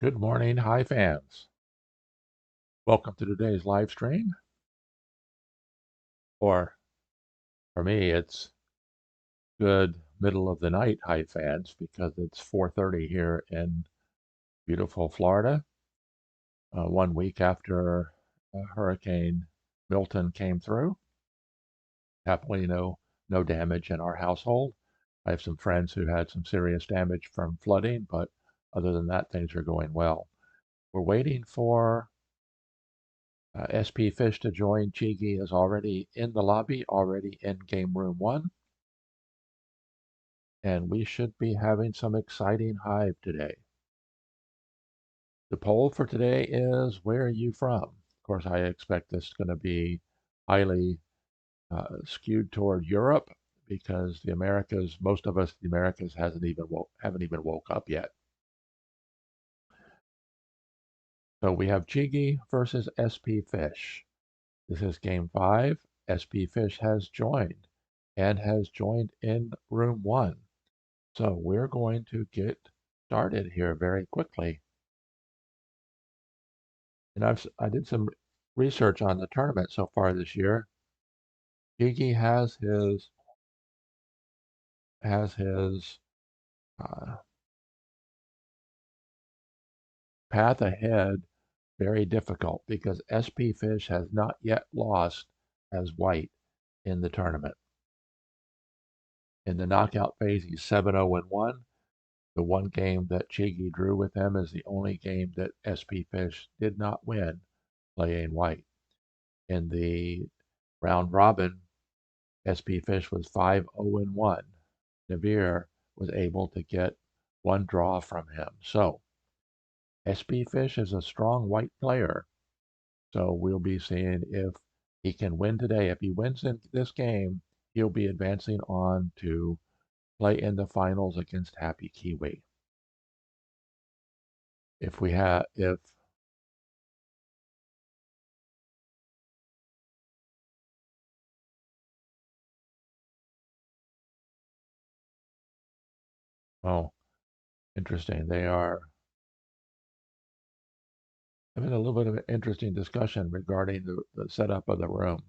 Good morning, Hive fans. Welcome to today's live stream. Or for me, it's good middle of the night, Hive fans, because it's 4:30 here in beautiful Florida. 1 week after Hurricane Milton came through. Happily, no damage in our household. I have some friends who had some serious damage from flooding, but other than that, things are going well. We're waiting for spfish to join. csigeee is already in the lobby, already in game room 1. And we should be having some exciting Hive today. The poll for today is, where are you from? Of course, I expect this is going to be highly skewed toward Europe because the Americas, most of us, the Americas haven't even woke up yet. So we have csigeee versus spfish. This is game 5. spfish has joined and has joined in room 1. So we're going to get started here very quickly. And I did some research on the tournament so far this year. csigeee has his path ahead very difficult because spfish has not yet lost as white in the tournament. In the knockout phase, he's 7-0-1. The one game that csigeee drew with him is the only game that spfish did not win playing white. In the round robin, spfish was 5-0-1. Navier was able to get one draw from him. So spfish is a strong white player. So we'll be seeing if he can win today. If he wins in this game, he'll be advancing on to play in the finals against Happy Kiwi. Oh, interesting. They are having a little bit of an interesting discussion regarding the setup of the room.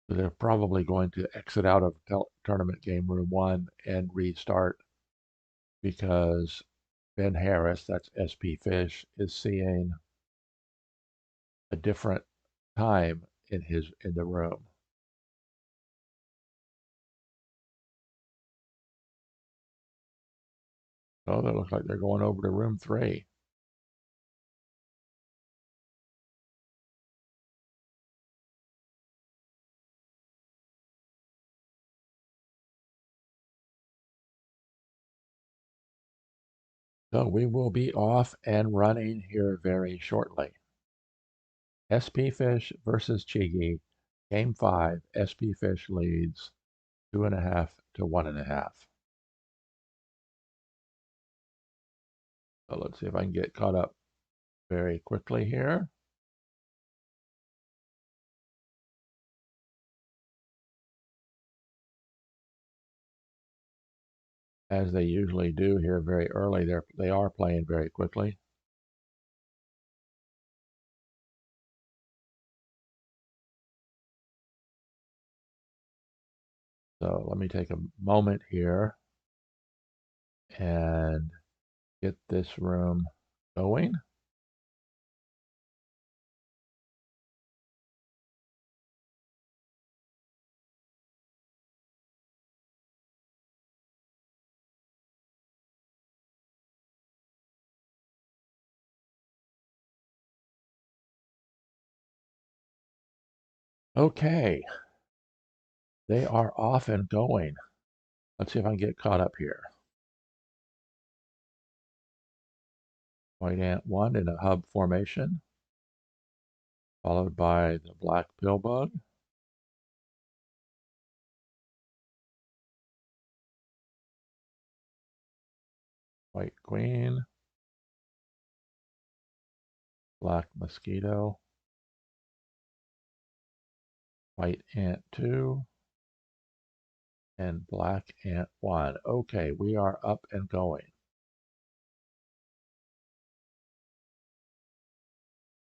They're probably going to exit out of tournament game room 1 and restart because Ben Harris, that's spfish, is seeing a different time in the room. Oh, they look like they're going over to room 3. So we will be off and running here very shortly. spfish versus csigeee, game 5. spfish leads 2.5 to 1.5. So let's see if I can get caught up very quickly here. As they usually do here very early, they are playing very quickly. So let me take a moment here and get this room going. Okay, they are off and going. Let's see if I can get caught up here. White ant 1 in a hub formation, followed by the black pillbug. White queen. black mosquito, white ant 2, and black ant 1. Okay, we are up and going.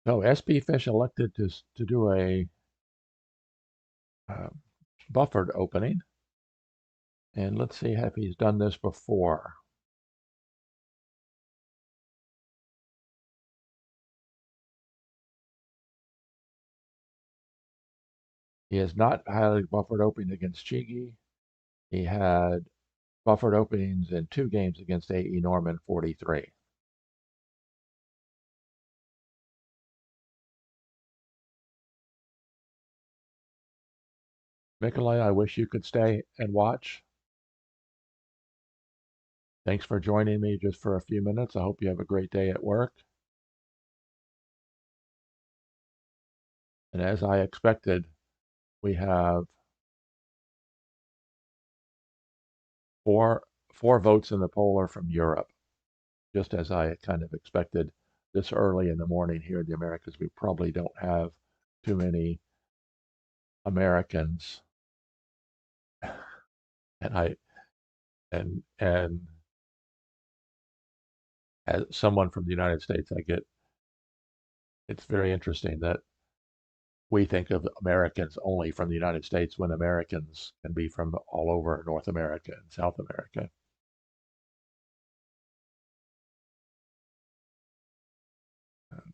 So spfish elected to do a uh, buffered opening. And let's see if he's done this before. He has not highly buffered opening against csigeee. He had buffered openings in 2 games against AE Norman 43. Nikolai, I wish you could stay and watch. Thanks for joining me just for a few minutes. I hope you have a great day at work. And as I expected, we have four votes in the poll are from Europe, just as I kind of expected this early in the morning here in the Americas. We probably don't have too many Americans, and and as someone from the United States, it's very interesting that we think of Americans only from the United States when Americans can be from all over North America and South America.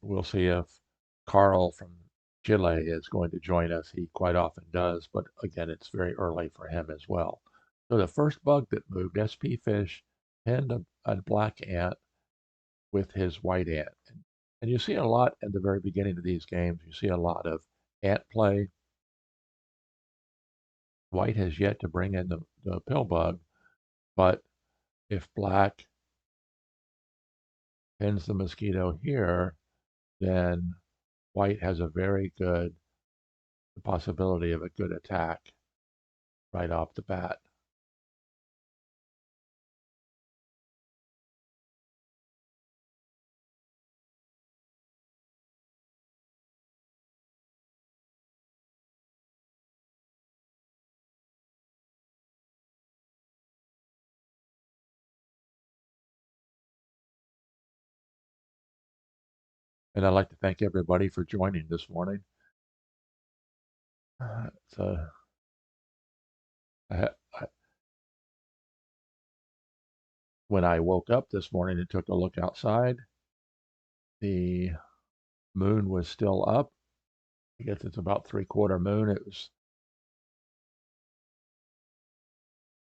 We'll see if Carl from Chile is going to join us. He quite often does, but again, it's very early for him as well. So the first bug that moved, spfish, pinned a black ant with his white ant. And you see a lot at the very beginning of these games. You see a lot of ant play. White has yet to bring in the pill bug, but if black pins the mosquito here, then white has a very good possibility of a good attack right off the bat. And I'd like to thank everybody for joining this morning. So when I woke up this morning and took a look outside, the moon was still up. I guess it's about 3/4 moon. It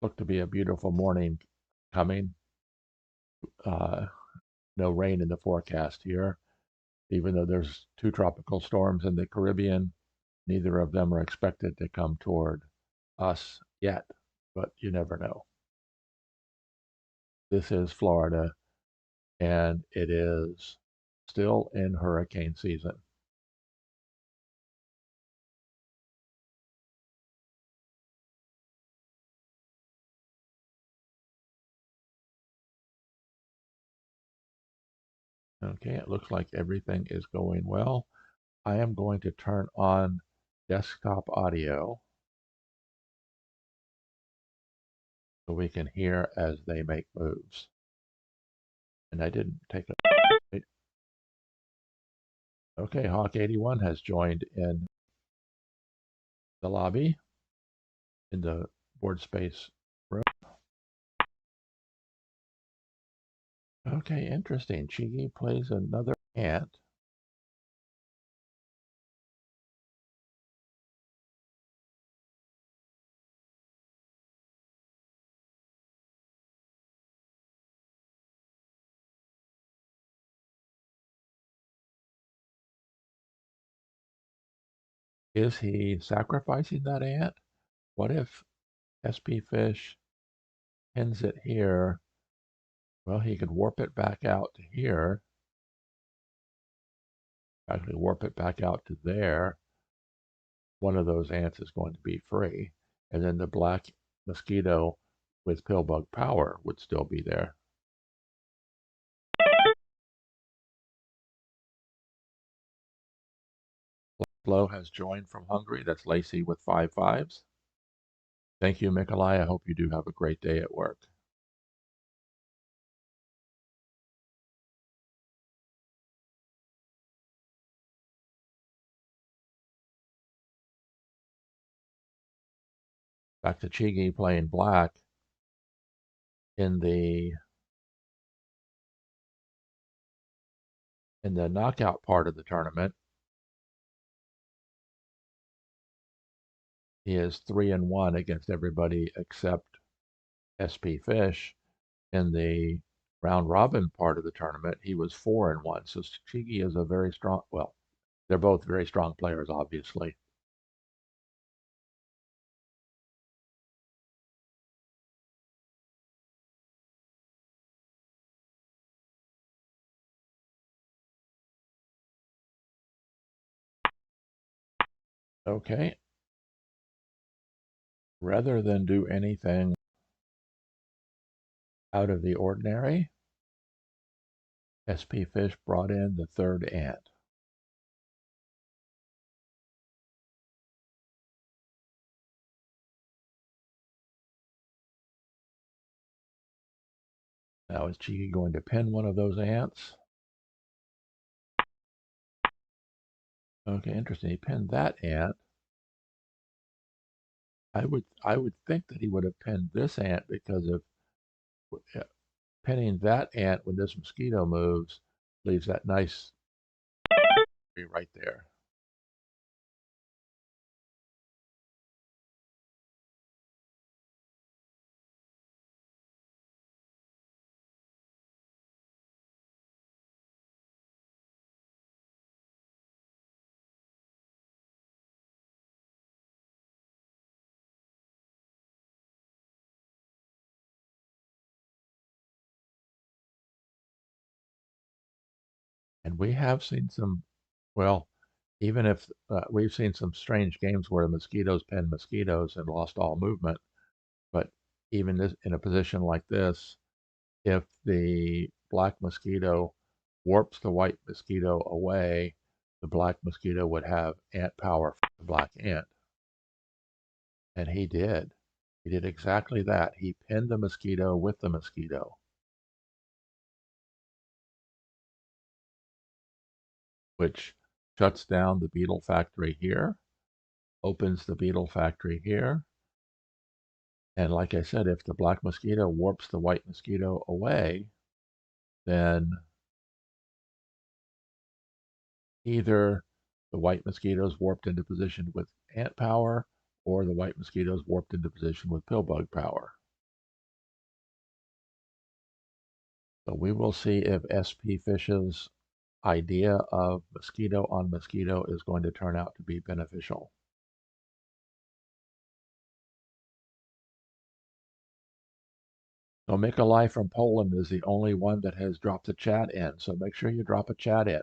looked to be a beautiful morning coming. No rain in the forecast here, even though there's 2 tropical storms in the Caribbean. Neither of them are expected to come toward us yet, but you never know. This is Florida, and it is still in hurricane season. Okay, it looks like everything is going well. I am going to turn on desktop audio so we can hear as they make moves. And I didn't take a... Okay, Hawk 81 has joined in the lobby in the board space room. Okay, interesting. csigeee plays another ant. Is he sacrificing that ant? What if spfish pins it here? Well, he could warp it back out to here. Actually, warp it back out to there. One of those ants is going to be free. And then the black mosquito with pillbug power would still be there. Flo has joined from Hungary. That's Lacey with 5 5s. Thank you, Mikolai. I hope you do have a great day at work. Back to csigeee playing black in the knockout part of the tournament. He is 3-1 against everybody except spfish. In the round robin part of the tournament, he was 4-1. So csigeee is a very strong. Well, they're both very strong players, obviously. Okay. Rather than do anything out of the ordinary, spfish brought in the third ant. Now is csigeee going to pin one of those ants? Okay, interesting. He pinned that ant. I would think that he would have pinned this ant because of pinning that ant when this mosquito moves leaves that nice tree right there. And we have seen some, well, even if we've seen some strange games where the mosquitoes pinned mosquitoes and lost all movement, but even this, in a position like this, if the black mosquito warps the white mosquito away, the black mosquito would have ant power for the black ant. And he did. He did exactly that. He pinned the mosquito with the mosquito, which shuts down the beetle factory here, opens the beetle factory here. And like I said, if the black mosquito warps the white mosquito away, then either the white mosquitoes warped into position with ant power or the white mosquitoes warped into position with pillbug power. So we will see if spfish's idea of mosquito on mosquito is going to turn out to be beneficial. So Mikolai from Poland is the only one that has dropped a chat in. So make sure you drop a chat in.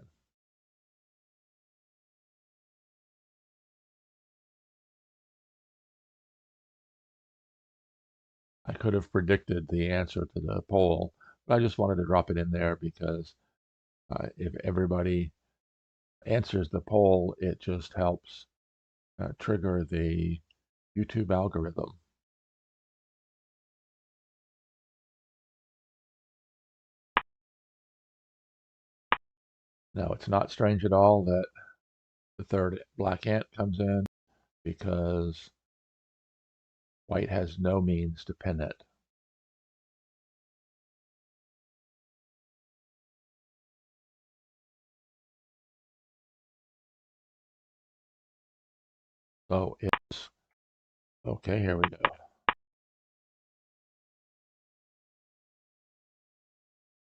I could have predicted the answer to the poll, but I just wanted to drop it in there because if everybody answers the poll, it just helps trigger the YouTube algorithm. Now, it's not strange at all that the third black ant comes in because white has no means to pin it. So it's okay. Here we go.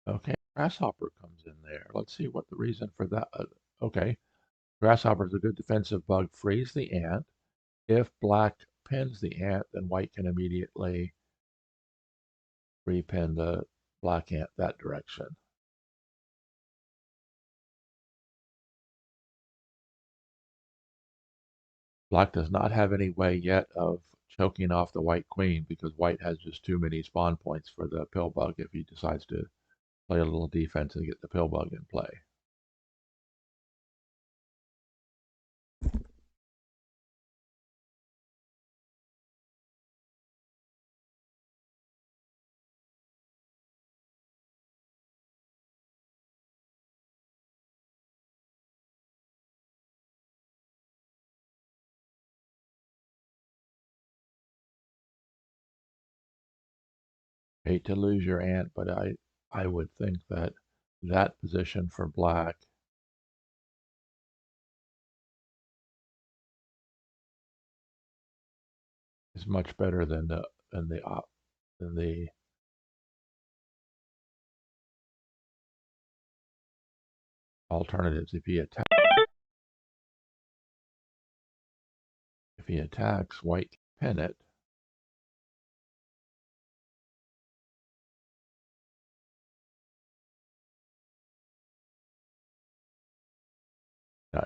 Okay, grasshopper comes in there. Let's see what the reason for that. Okay, grasshopper is a good defensive bug. Frees the ant. If black pins the ant, then white can immediately repin the black ant that direction. Black does not have any way yet of choking off the white queen because white has just too many spawn points for the pill bug if he decides to play a little defense and get the pill bug in play. Hate to lose your ant, but I would think that that position for black is much better than the alternatives. If he attacks, white can pin it.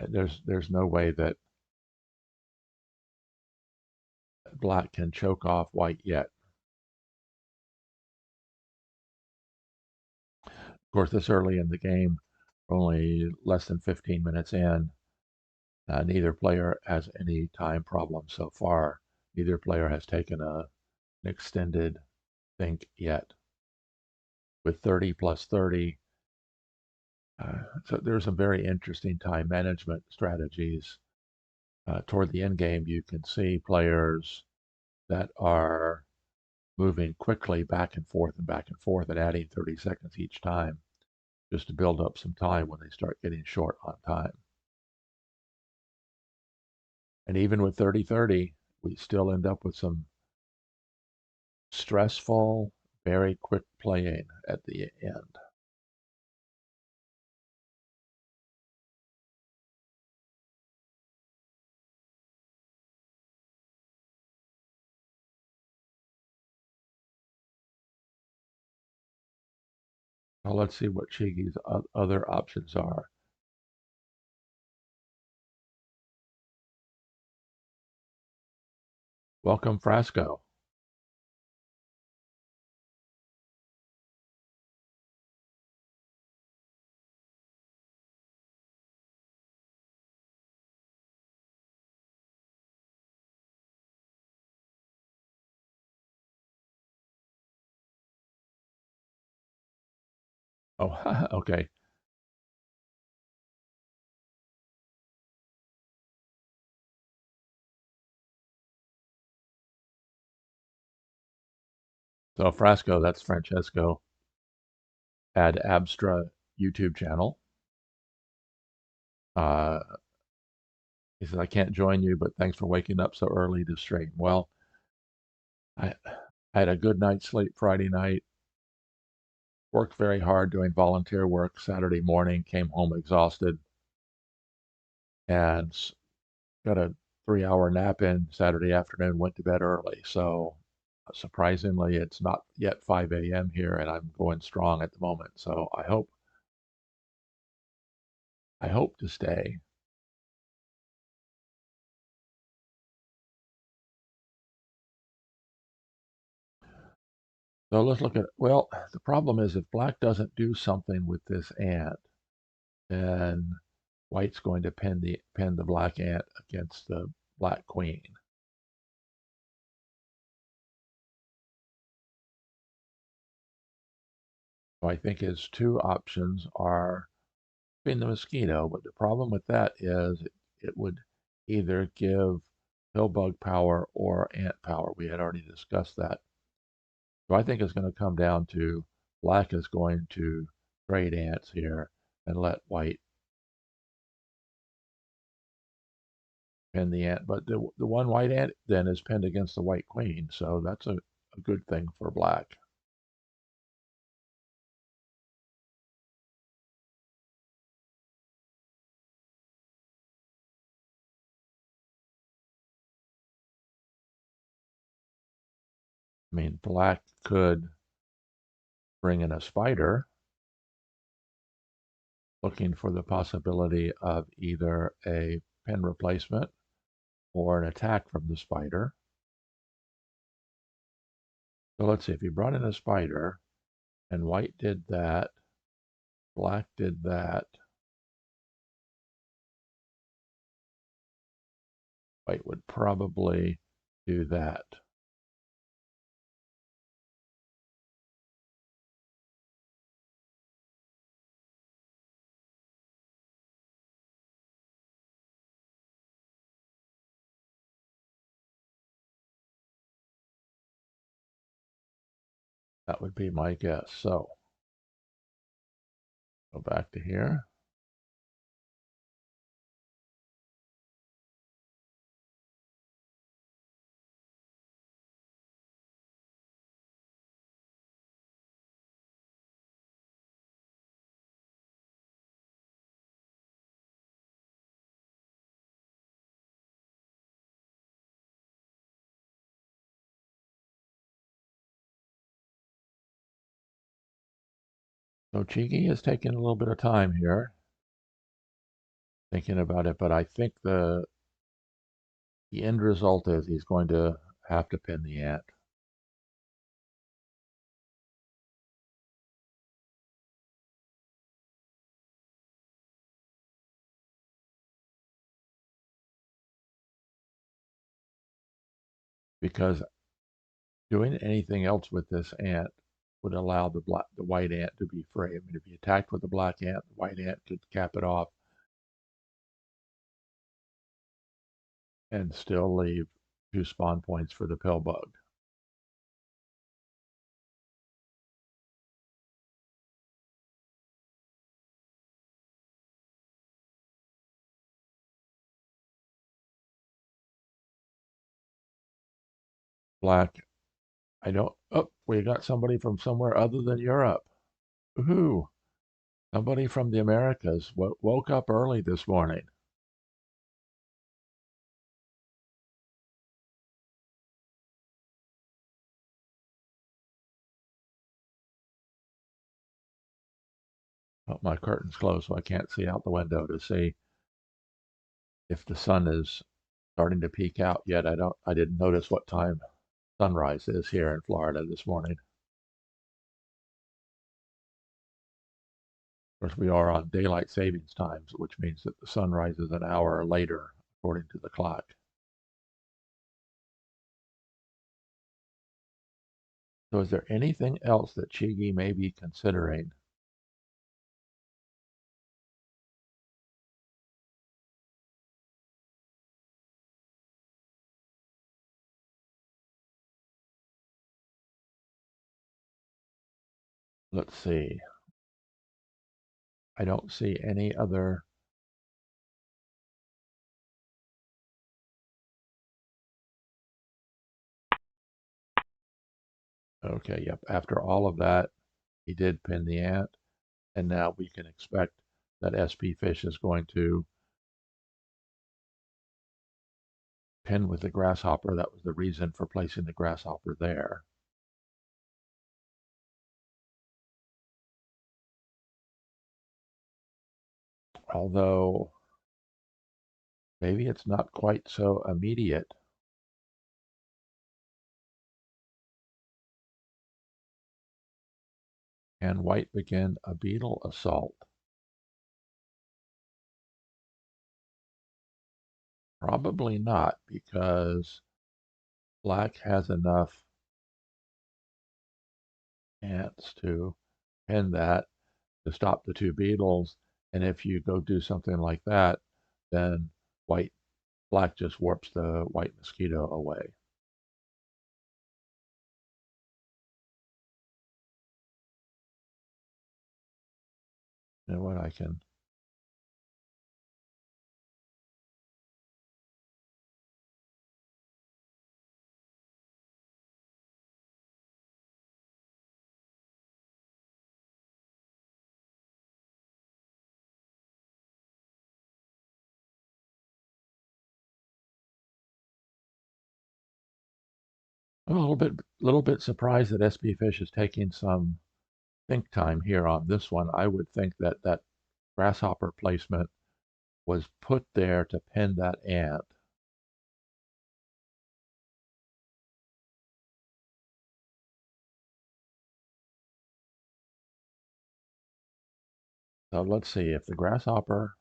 There's no way that black can choke off white yet. Of course, this early in the game, only less than 15 minutes in, neither player has any time problem so far. Neither player has taken an extended think yet. With 30 plus 30, so there's some very interesting time management strategies. Toward the end game, you can see players that are moving quickly back and forth and adding 30 seconds each time just to build up some time when they start getting short on time. And even with 30-30, we still end up with some stressful, very quick playing at the end. Well, let's see what csigee's other options are. Welcome, Frasco. Oh, okay. So Frasco, that's Francesco, had Abstra YouTube channel. Uh, he said, I can't join you, but thanks for waking up so early to stream. Well, I had a good night's sleep Friday night, worked very hard doing volunteer work Saturday morning, came home exhausted, and got a 3 hour nap in Saturday afternoon, went to bed early. So surprisingly, it's not yet 5 a.m. here, and I'm going strong at the moment. So I hope to stay. So let's look at, well, the problem is if black doesn't do something with this ant, then white's going to pin the black ant against the black queen. So I think his two options are pin the mosquito, but the problem with that is it would either give pillbug power or ant power. We had already discussed that. So I think it's going to come down to black is going to trade ants here and let white pin the ant. But the one white ant then is pinned against the white queen, so that's a good thing for black. I mean, black could bring in a spider, looking for the possibility of either a pin replacement or an attack from the spider. So let's see, if you brought in a spider and white did that, black did that, white would probably do that. That would be my guess. So go back to here. So csigeee is taking a little bit of time here, thinking about it, but I think the end result is he's going to have to pin the ant. Because doing anything else with this ant would allow the white ant to be free. I mean, if he attacked with the black ant, the white ant could cap it off and still leave 2 spawn points for the pill bug. Black, I don't. Oh, we got somebody from somewhere other than Europe. Woohoo! Somebody from the Americas woke up early this morning. Oh, my curtain's closed, so I can't see out the window to see if the sun is starting to peek out yet. I didn't notice what time sunrise is here in Florida this morning. Of course, we are on daylight savings times, which means that the sun rises an hour later according to the clock. So is there anything else that csigeee may be considering? Let's see. I don't see any other. Okay, yep. After all of that, he did pin the ant, and now we can expect that spfish is going to pin with the grasshopper. That was the reason for placing the grasshopper there. Although maybe it's not quite so immediate. Can white begin a beetle assault? Probably not, because black has enough ants to pin that to stop the 2 beetles. And if you go do something like that, then black just warps the white mosquito away. You know what, I can. I'm a little bit surprised that spfish is taking some think time here on this one. I would think that that grasshopper placement was put there to pin that ant. So let's see if the grasshopper.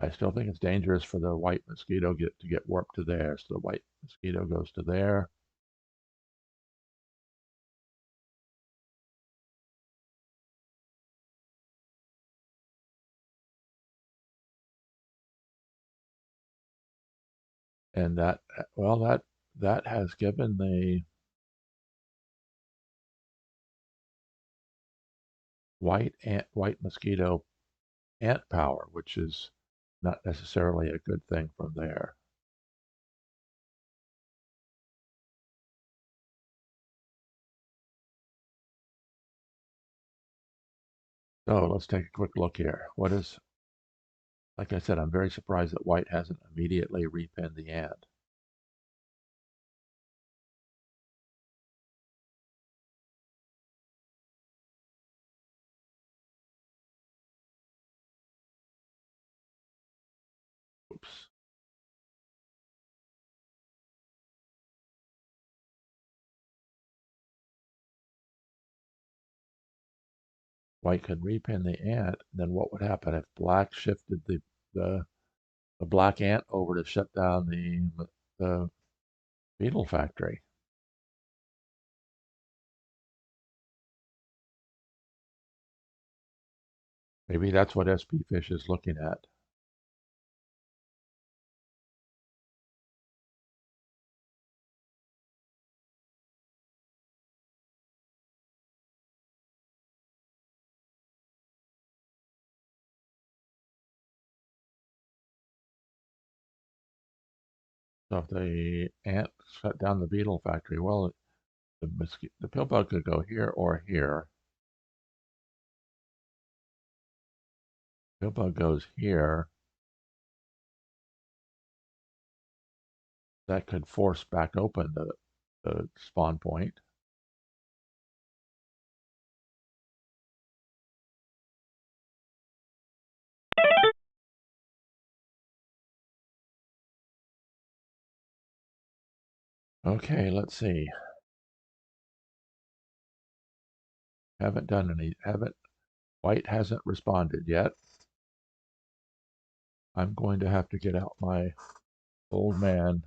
I still think it's dangerous for the white mosquito to get warped to there. So the white mosquito goes to there. And that, well, that has given the white mosquito ant power, which is not necessarily a good thing from there. So let's take a quick look here. Like I said, I'm very surprised that white hasn't immediately repinned the ant. Oops. White could repin the ant, then what would happen if black shifted the, the black ant over to shut down the beetle factory? Maybe that's what spfish is looking at. So if the ant shut down the beetle factory, well, the pill bug could go here or here. Pill bug goes here. That could force back open the spawn point. Okay, let's see. White hasn't responded yet. I'm going to have to get out my old man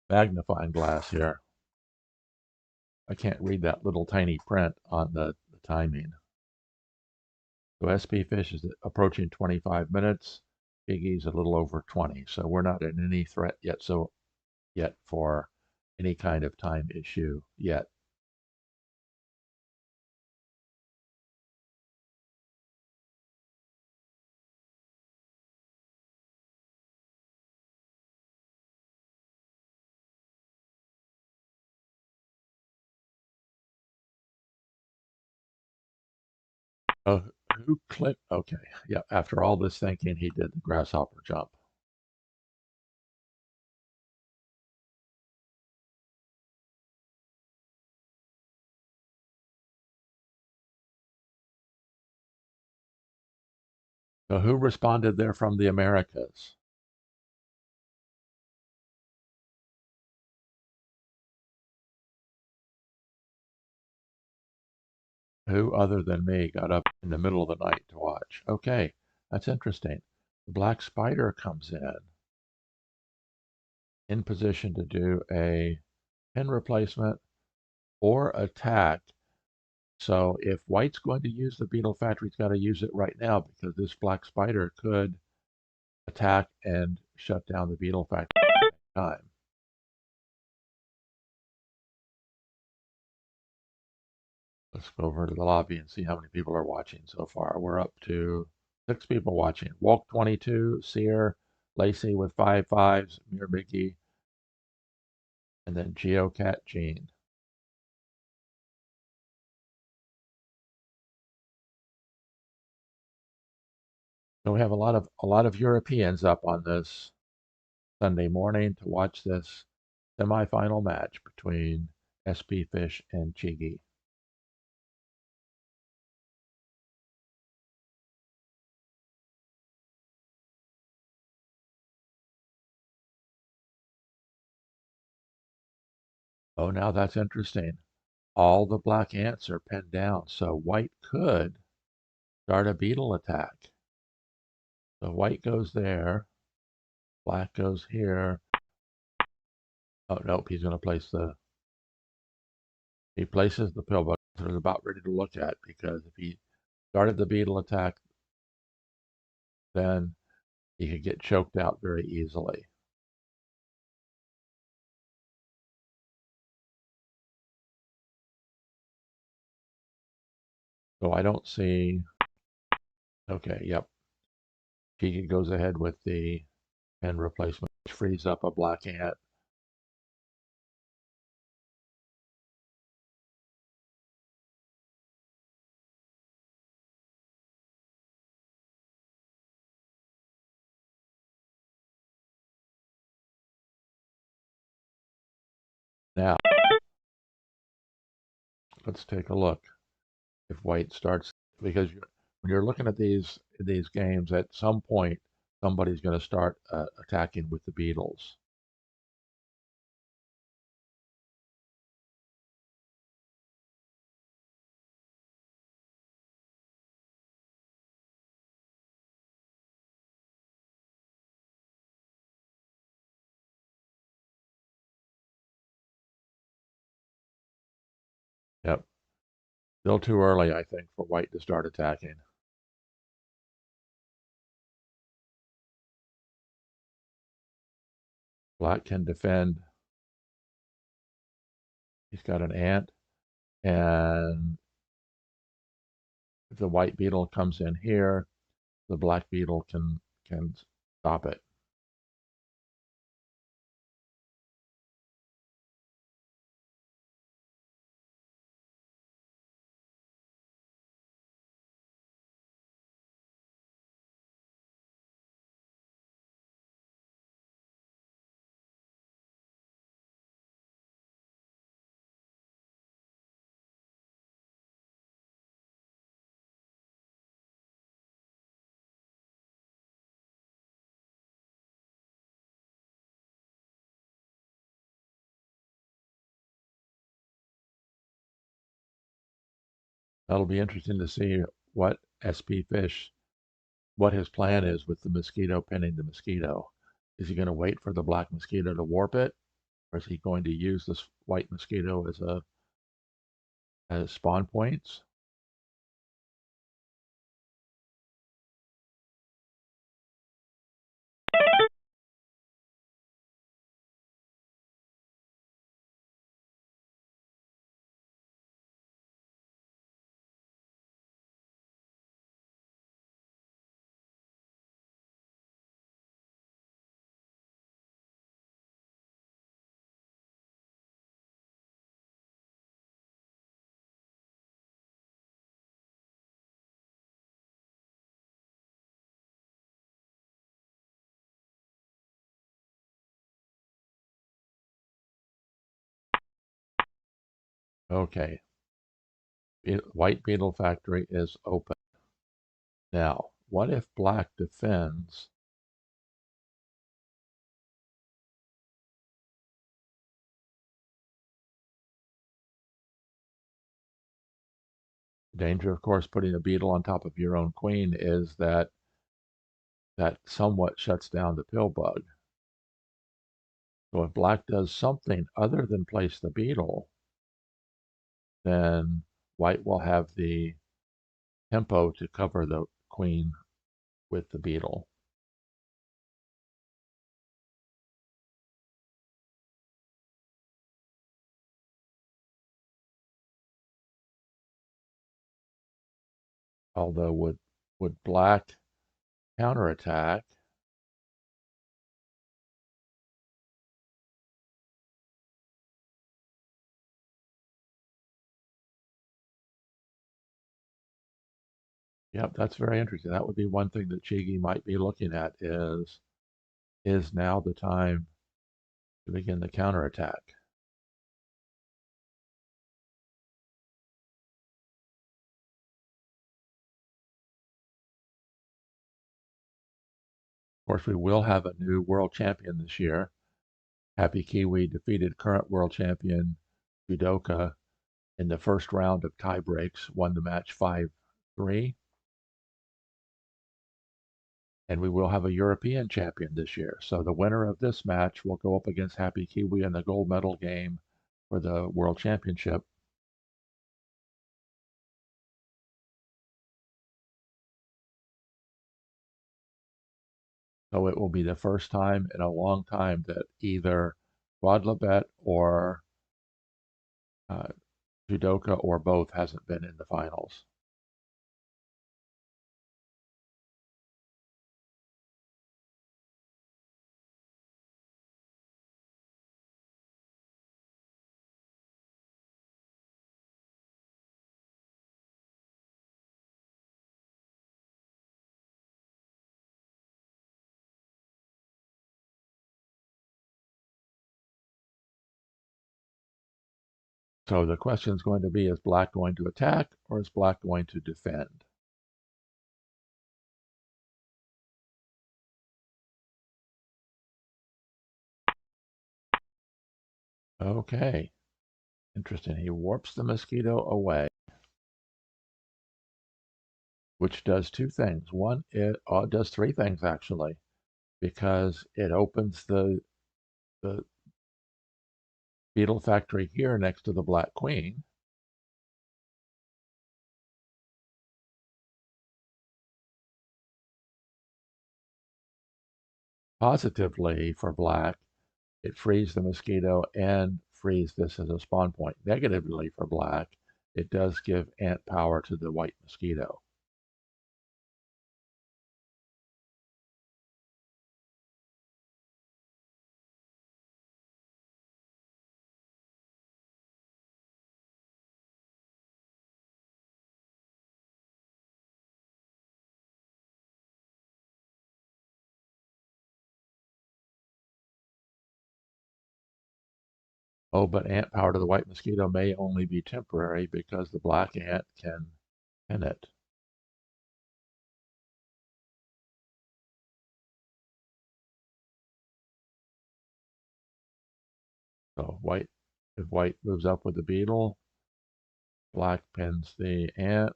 magnifying glass here. I can't read that little tiny print on the timing. So spfish is approaching 25 minutes. csigee's a little over 20. So we're not in any threat yet for any kind of time issue yet. Oh, who clicked? Okay, yeah. After all this thinking, he did the grasshopper jump. So who responded there from the Americas? Who other than me got up in the middle of the night to watch? Okay, that's interesting. The black spider comes in position to do a pin replacement or attack. So if white's going to use the beetle factory, he's got to use it right now because this black spider could attack and shut down the beetle factory at the same time. Let's go over to the lobby and see how many people are watching so far. We're up to 6 people watching. Walk 22, Sear, Lacey with 5 5s, Mir Mickey, and then Geocat Jean. So we have a lot of Europeans up on this Sunday morning to watch this semifinal match between spfish and csigeee. Oh, now that's interesting. All the black ants are pinned down, so white could start a beetle attack. So white goes there, black goes here. Oh, nope, he's going to he places the pill bug. He's about ready to look at because if he started the beetle attack, then he could get choked out very easily. So I don't see, okay, yep. He goes ahead with the pen replacement, which frees up a black ant. Now, let's take a look if white starts, because when you're looking at these games, at some point, somebody's going to start attacking with the beetles. Yep. Still too early, I think, for white to start attacking. Black can defend. He's got an ant, and if the white beetle comes in here, the black beetle can stop it. That'll be interesting to see what spfish, what his plan is with the mosquito pinning the mosquito. Is he going to wait for the black mosquito to warp it, or is he going to use this white mosquito as spawn points? Okay, white beetle factory is open. Now, what if black defends? The danger, of course, putting a beetle on top of your own queen is that that somewhat shuts down the pill bug. So if black does something other than place the beetle, then white will have the tempo to cover the queen with the beetle. Although would black counterattack? Yep, that's very interesting. That would be one thing that csigeee might be looking at is now the time to begin the counterattack. Of course, we will have a new world champion this year. Happy Kiwi defeated current world champion Judoka in the first round of tie breaks, won the match 5-3. And we will have a European champion this year. So the winner of this match will go up against Happy Kiwi in the gold medal game for the World Championship. So it will be the first time in a long time that either Quadlibet or uh, Judoka or both hasn't been in the finals. So the question is going to be, is black going to attack or is black going to defend? Okay, interesting. He warps the mosquito away, which does two things. One, it does three things actually, because it opens the beetle factory here next to the black queen. Positively for black, it frees the mosquito and frees this as a spawn point. Negatively for black, it does give ant power to the white mosquito. Oh, but ant power to the white mosquito may only be temporary because the black ant can pin it. So if white moves up with the beetle, black pins the ant.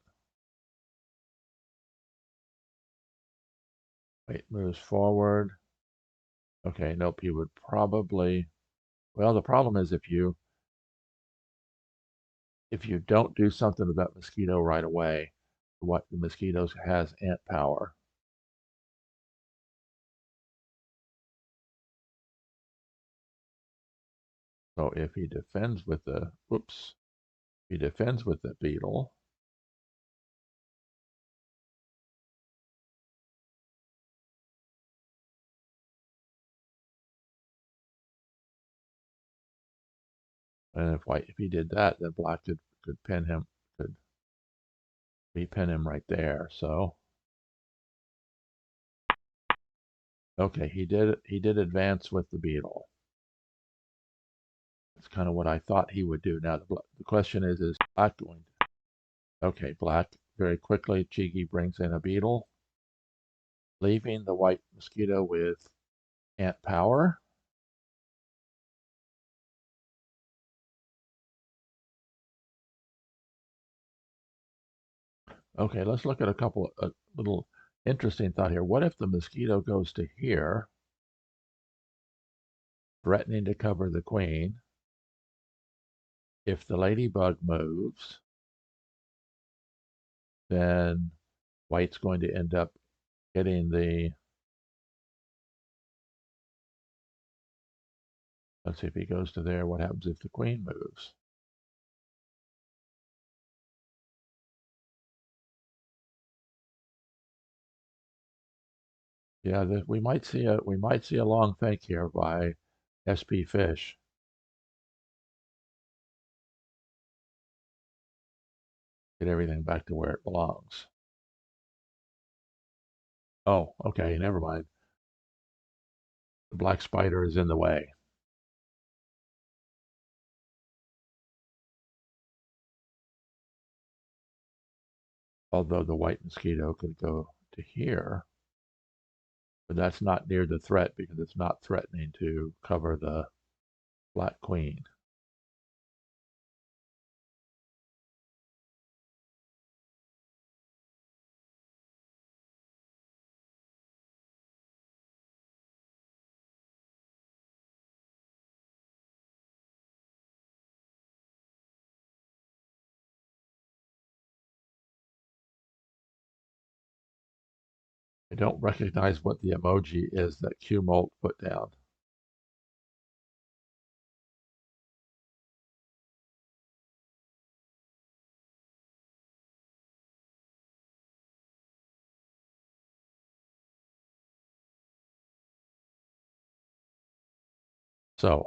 White moves forward. Okay, nope, he would probably, well, the problem is if you don't do something with that mosquito right away, what the mosquito has ant power. So if he defends with the, whoops, if he defends with the beetle, and if he did that, then black could pin him, could repin him right there. So okay, he did advance with the beetle. That's kind of what I thought he would do. Now the question is black going to? Okay, black very quickly. csigeee brings in a beetle, leaving the white mosquito with ant power. Okay, let's look at a little interesting thought here. What if the mosquito goes to here, threatening to cover the queen? If the ladybug moves, then white's going to end up getting the, let's see if he goes to there, what happens if the queen moves? Yeah, we might see a long think here by spfish. Get everything back to where it belongs. Oh, okay, never mind. The black spider is in the way. Although the white mosquito could go to here, but that's not near the threat because it's not threatening to cover the black queen. don't recognize what the emoji is that QMult put down. So,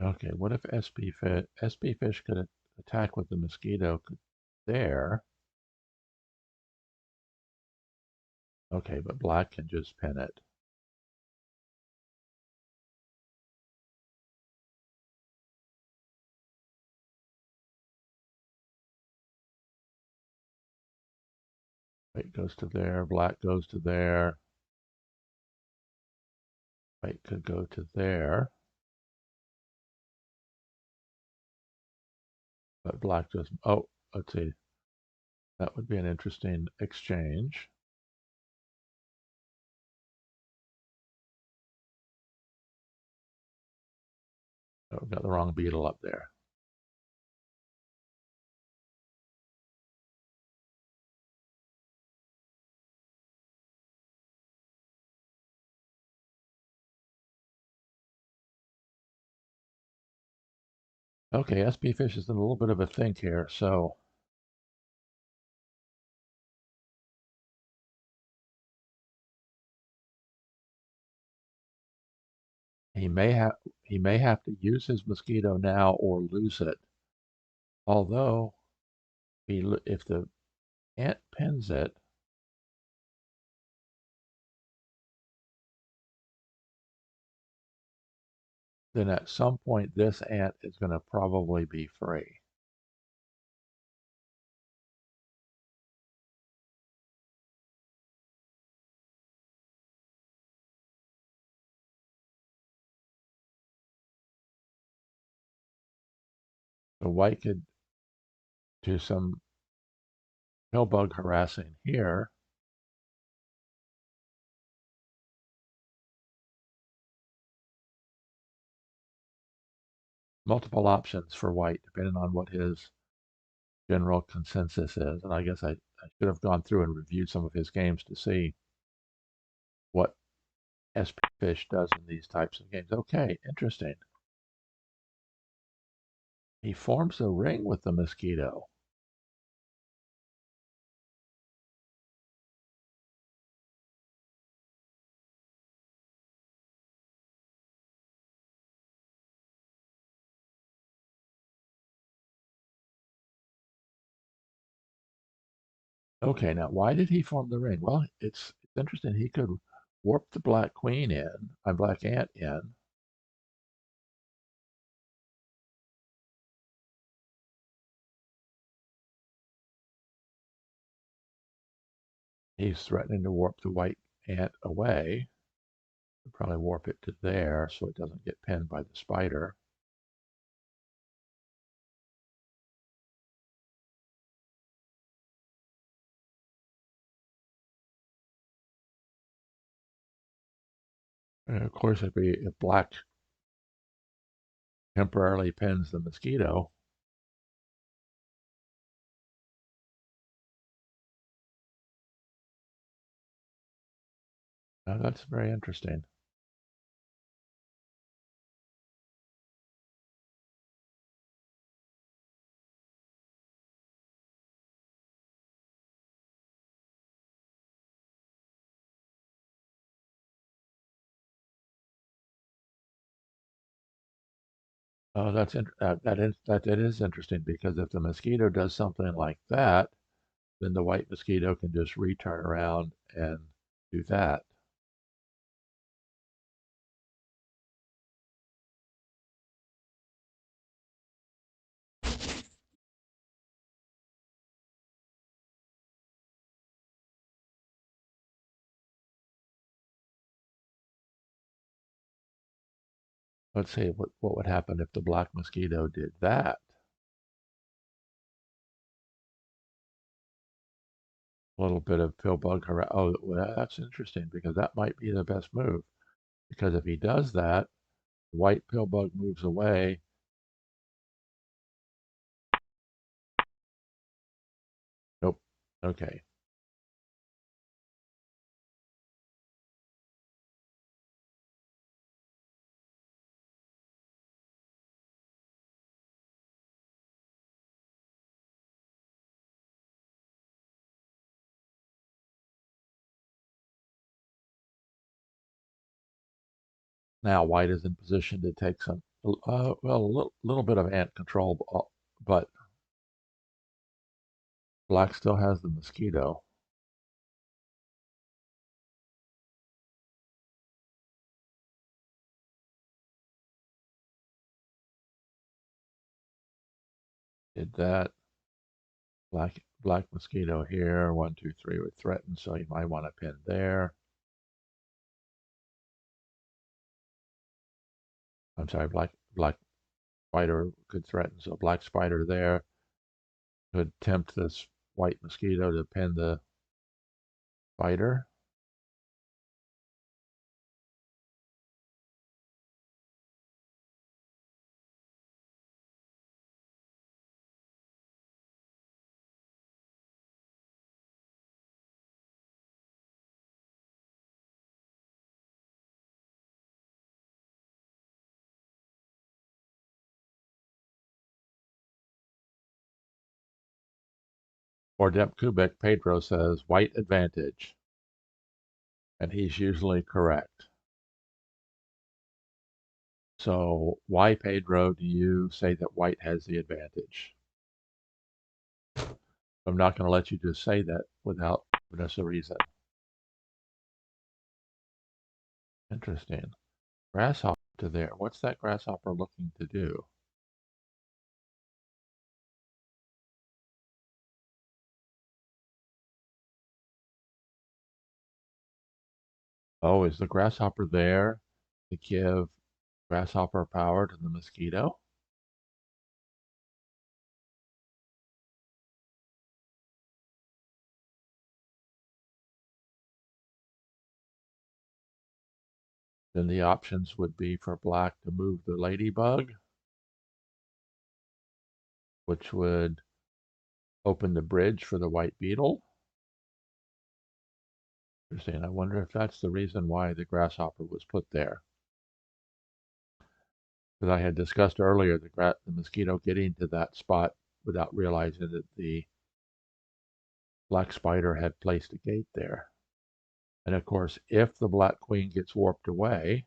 okay, what if SP fish could attack with the mosquito there? Okay, but black can just pin it. White goes to there, black goes to there. White could go to there. But black just, oh, let's see. That would be an interesting exchange. Oh, got the wrong beetle up there. Okay, SP fish is in a little bit of a think here, so he may have to use his mosquito now or lose it. Although if the ant pins it, then at some point this ant is going to probably be free. So white could do some pill bug harassing here. Multiple options for white, depending on what his general consensus is. And I guess I should have gone through and reviewed some of his games to see what SP Fish does in these types of games. Okay, interesting. He forms a ring with the mosquito. Okay, now why did he form the ring? Well, it's interesting. He could warp the black queen in, a black ant in. He's threatening to warp the white ant away. He'll probably warp it to there so it doesn't get pinned by the spider. And of course, if black temporarily pins the mosquito, that's very interesting. Oh, that is interesting because if the mosquito does something like that, then the white mosquito can just return around and do that. Let's see what would happen if the black mosquito did that. A little bit of pill bug harass. Oh, well, that's interesting because that might be the best move. Because if he does that, the white pill bug moves away. Nope. Okay. Now white is in position to take some, well, a little bit of ant control, but black still has the mosquito. Did that. Black mosquito here. 1, 2, 3 would threaten, so you might want to pin there. I'm sorry, black spider could threaten, so black spider there could tempt this white mosquito to pin the spider. For Dep Kubik, Pedro says white advantage, and he's usually correct. So why, Pedro, do you say that white has the advantage? I'm not going to let you just say that without giving us a reason. Interesting. Grasshopper to there. What's that grasshopper looking to do? Oh, is the grasshopper there to give grasshopper power to the mosquito? Then the options would be for black to move the ladybug, which would open the bridge for the white beetle. Interesting. I wonder if that's the reason why the grasshopper was put there. Because I had discussed earlier the mosquito getting to that spot without realizing that the black spider had placed a gate there. And of course, if the black queen gets warped away,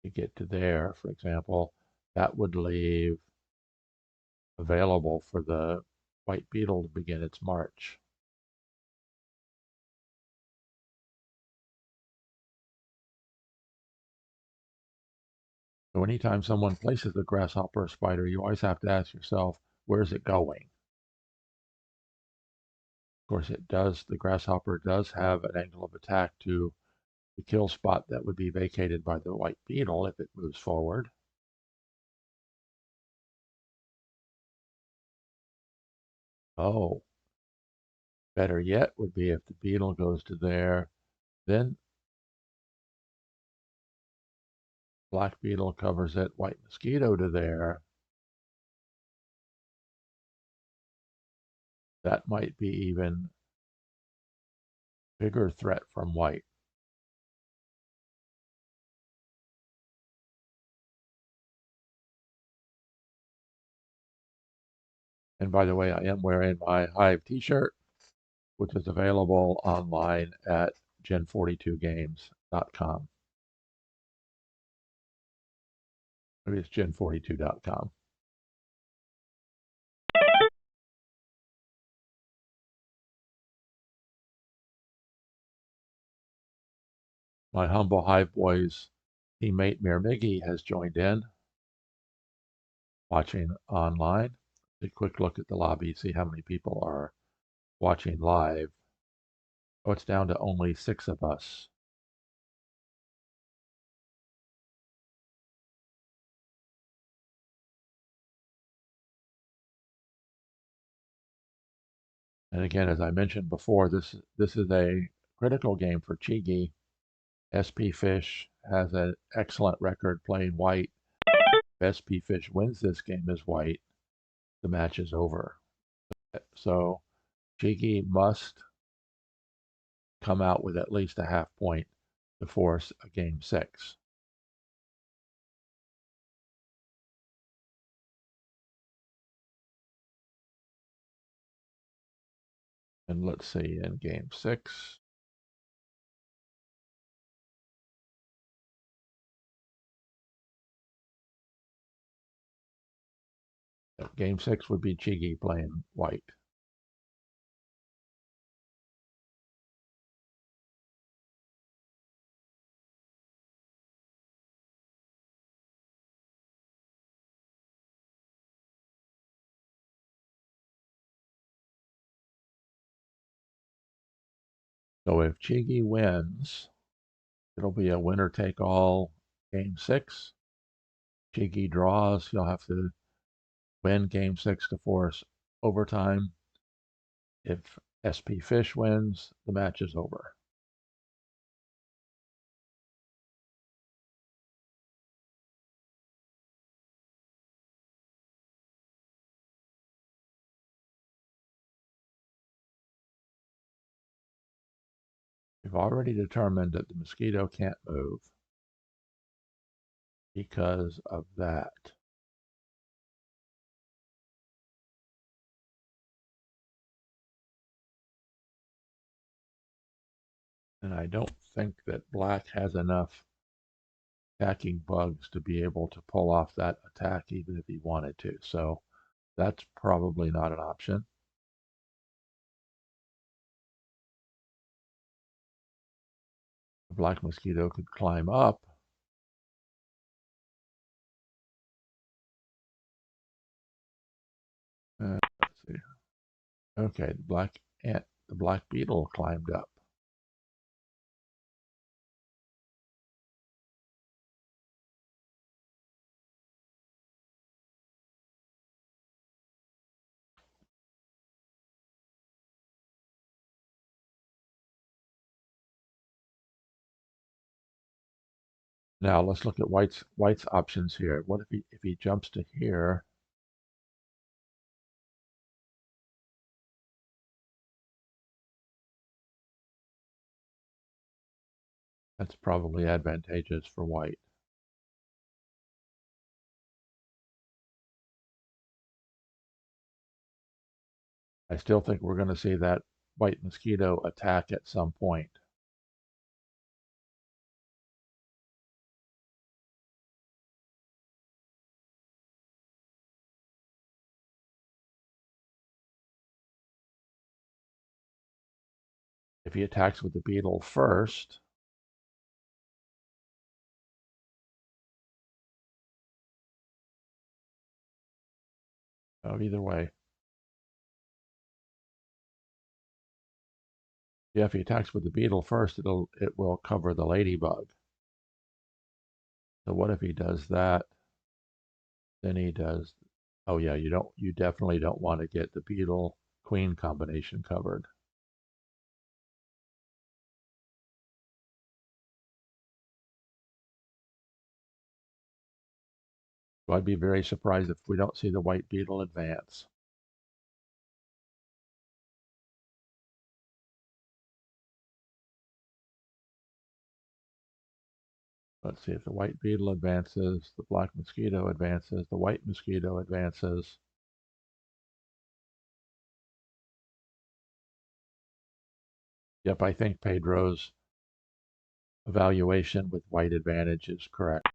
you get to there, for example, that would leave available for the white beetle to begin its march. So anytime someone places a grasshopper or spider, you always have to ask yourself, where's it going? Of course, it does. The grasshopper does have an angle of attack to the kill spot that would be vacated by the white beetle if it moves forward. Oh, better yet would be if the beetle goes to there, then black beetle covers it, white mosquito to there. That might be even bigger threat from white. And by the way, I am wearing my Hive t-shirt, which is available online at gen42games.com. Maybe it's gen42.com. My humble Hive Boys teammate Mirmiggy has joined in, watching online. A quick look at the lobby, see how many people are watching live. Oh, it's down to only 6 of us. And again, as I mentioned before, this is a critical game for csigeee. spfish has an excellent record playing white. If spfish wins this game as white, the match is over. So csigeee must come out with at least a half point to force a game 6. And let's see, in game 6, game 6 would be csigeee playing white. So if csigeee wins, it'll be a winner-take-all game 6. csigeee draws, you'll have to win game 6 to force overtime. If spfish wins, the match is over. We've already determined that the mosquito can't move because of that. And I don't think that black has enough attacking bugs to be able to pull off that attack even if he wanted to. So that's probably not an option. The black mosquito could climb up. Let's see. Okay, the black beetle climbed up. Now let's look at white's options here. What if he jumps to here? That's probably advantageous for white. I still think we're going to see that white mosquito attack at some point. If he attacks with the beetle first, either way. Yeah, if he attacks with the beetle first, it will cover the ladybug. So what if he does that? Then he does. Oh yeah, you definitely don't want to get the beetle queen combination covered. So I'd be very surprised if we don't see the white beetle advance. Let's see if the white beetle advances, the black mosquito advances, the white mosquito advances. Yep, I think Pedro's evaluation with white advantage is correct.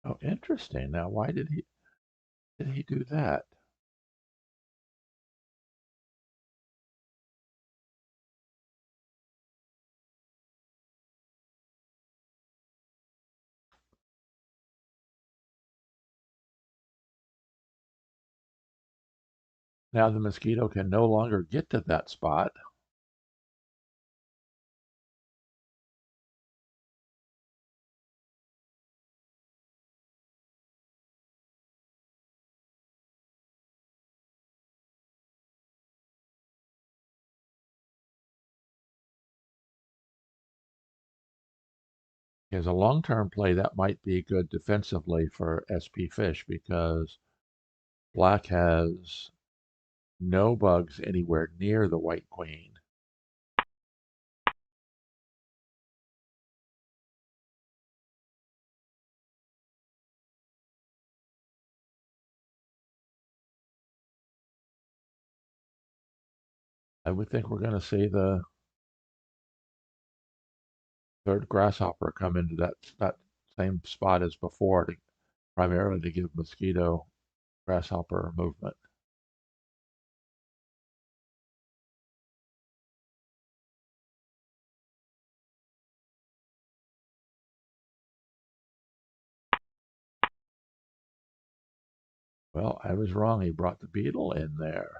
Oh, interesting. Now, why did he do that? Now the mosquito can no longer get to that spot. As a long-term play, that might be good defensively for SP Fish because black has no bugs anywhere near the white queen. I would think we're going to see the third grasshopper come into that same spot as before, primarily to give mosquito grasshopper movement. Well, I was wrong. He brought the beetle in there.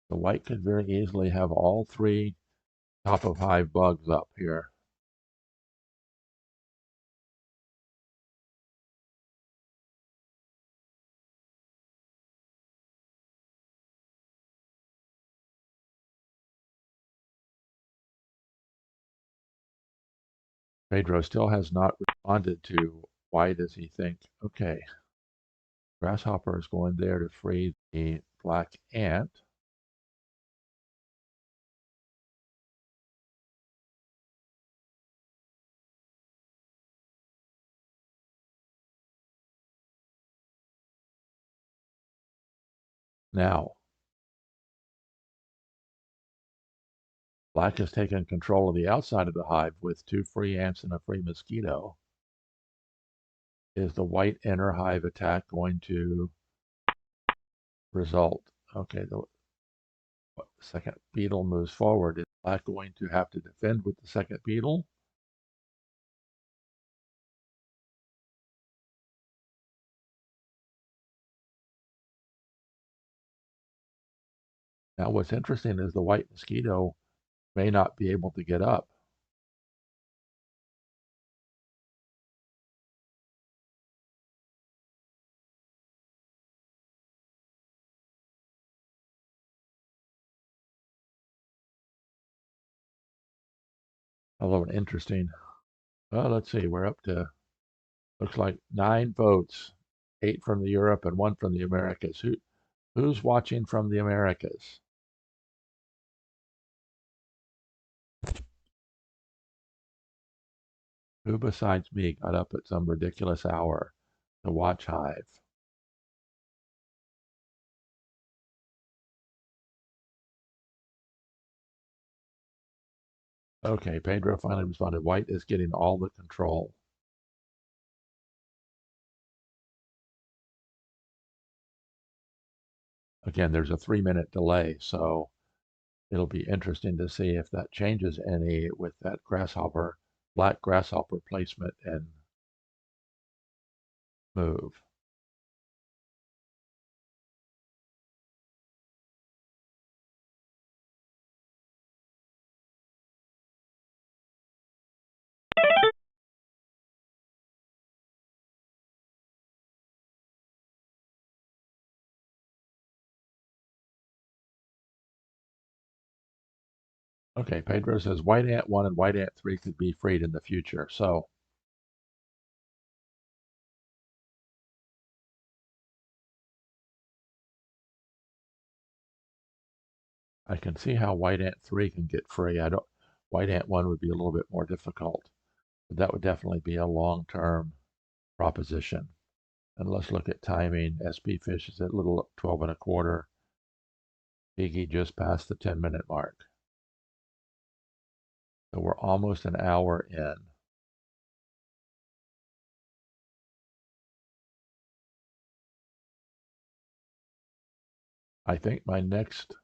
The white could very easily have all three top of hive bugs up here. Pedro still has not responded to why does he think, okay, grasshopper is going there to free the black ant. Now, black has taken control of the outside of the hive with two free ants and a free mosquito. Is the white inner hive attack going to result? Okay, the second beetle moves forward. Is black going to have to defend with the second beetle? Now, what's interesting is the white mosquito may not be able to get up. A little interesting. Well, let's see. We're up to, looks like 9 votes, 8 from the Europe and 1 from the Americas. Who's watching from the Americas? Who besides me got up at some ridiculous hour to watch Hive? Okay, Pedro finally responded. White is getting all the control. Again, there's a 3-minute delay, so it'll be interesting to see if that changes any with that grasshopper, black grasshopper placement and move. Okay, Pedro says white ant 1 and white ant 3 could be freed in the future. So I can see how white ant 3 can get free. White ant 1 would be a little bit more difficult, but that would definitely be a long-term proposition. And let's look at timing. SP Fish is at little 12 and a quarter. csigeee just passed the 10-minute mark. So we're almost an hour in. I think my next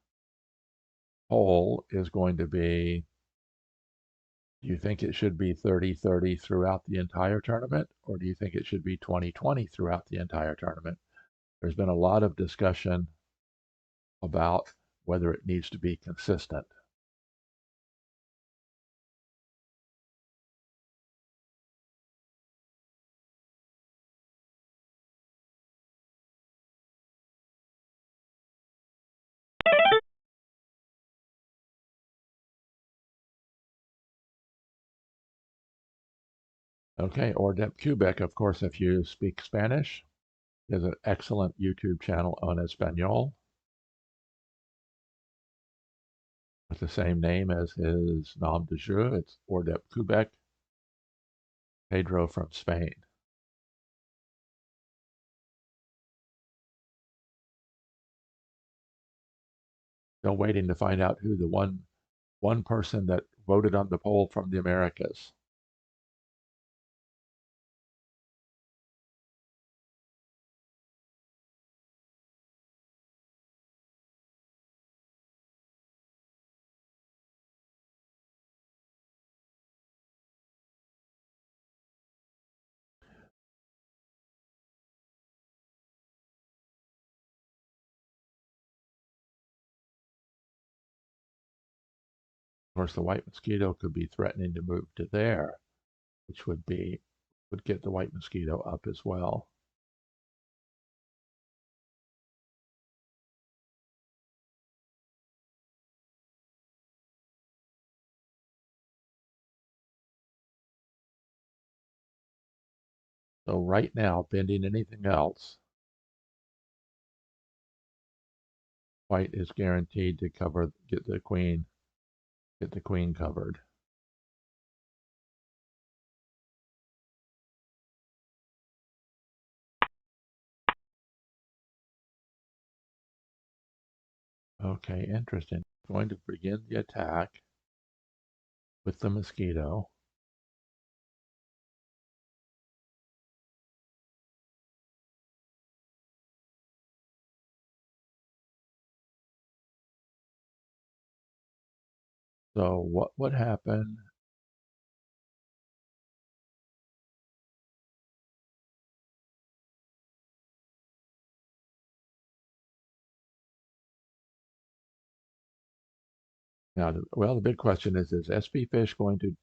poll is going to be, do you think it should be 30-30 throughout the entire tournament, or do you think it should be 20-20 throughout the entire tournament? There's been a lot of discussion about whether it needs to be consistent. Okay, Ordep Quebec, of course, if you speak Spanish, is an excellent YouTube channel on Espanol with the same name as his nom de jeu. It's Ordep Quebec, Pedro from Spain. Still waiting to find out who the one person that voted on the poll from the Americas. Of course, the white mosquito could be threatening to move to there, which would get the white mosquito up as well. So right now, bending anything else, white is guaranteed to get the queen covered. Okay, interesting. Going to begin the attack with the mosquito. So what would happen? Now, well, the big question is spfish going to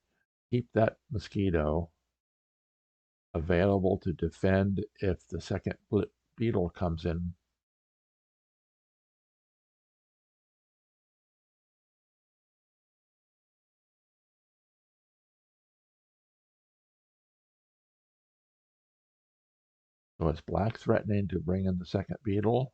keep that mosquito available to defend if the second beetle comes in? So is black threatening to bring in the second beetle?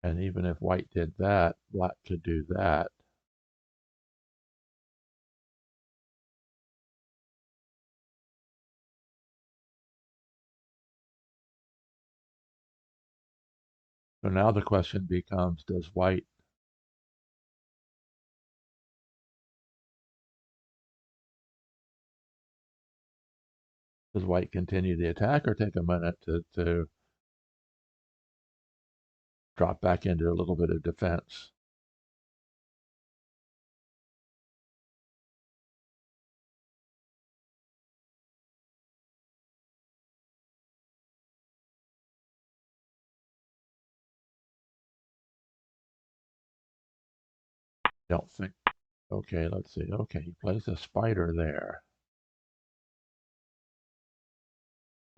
And even if white did that, black could do that. So now the question becomes, does white continue the attack or take a minute to drop back into a little bit of defense? Don't think. Okay, let's see. Okay, he plays a spider there.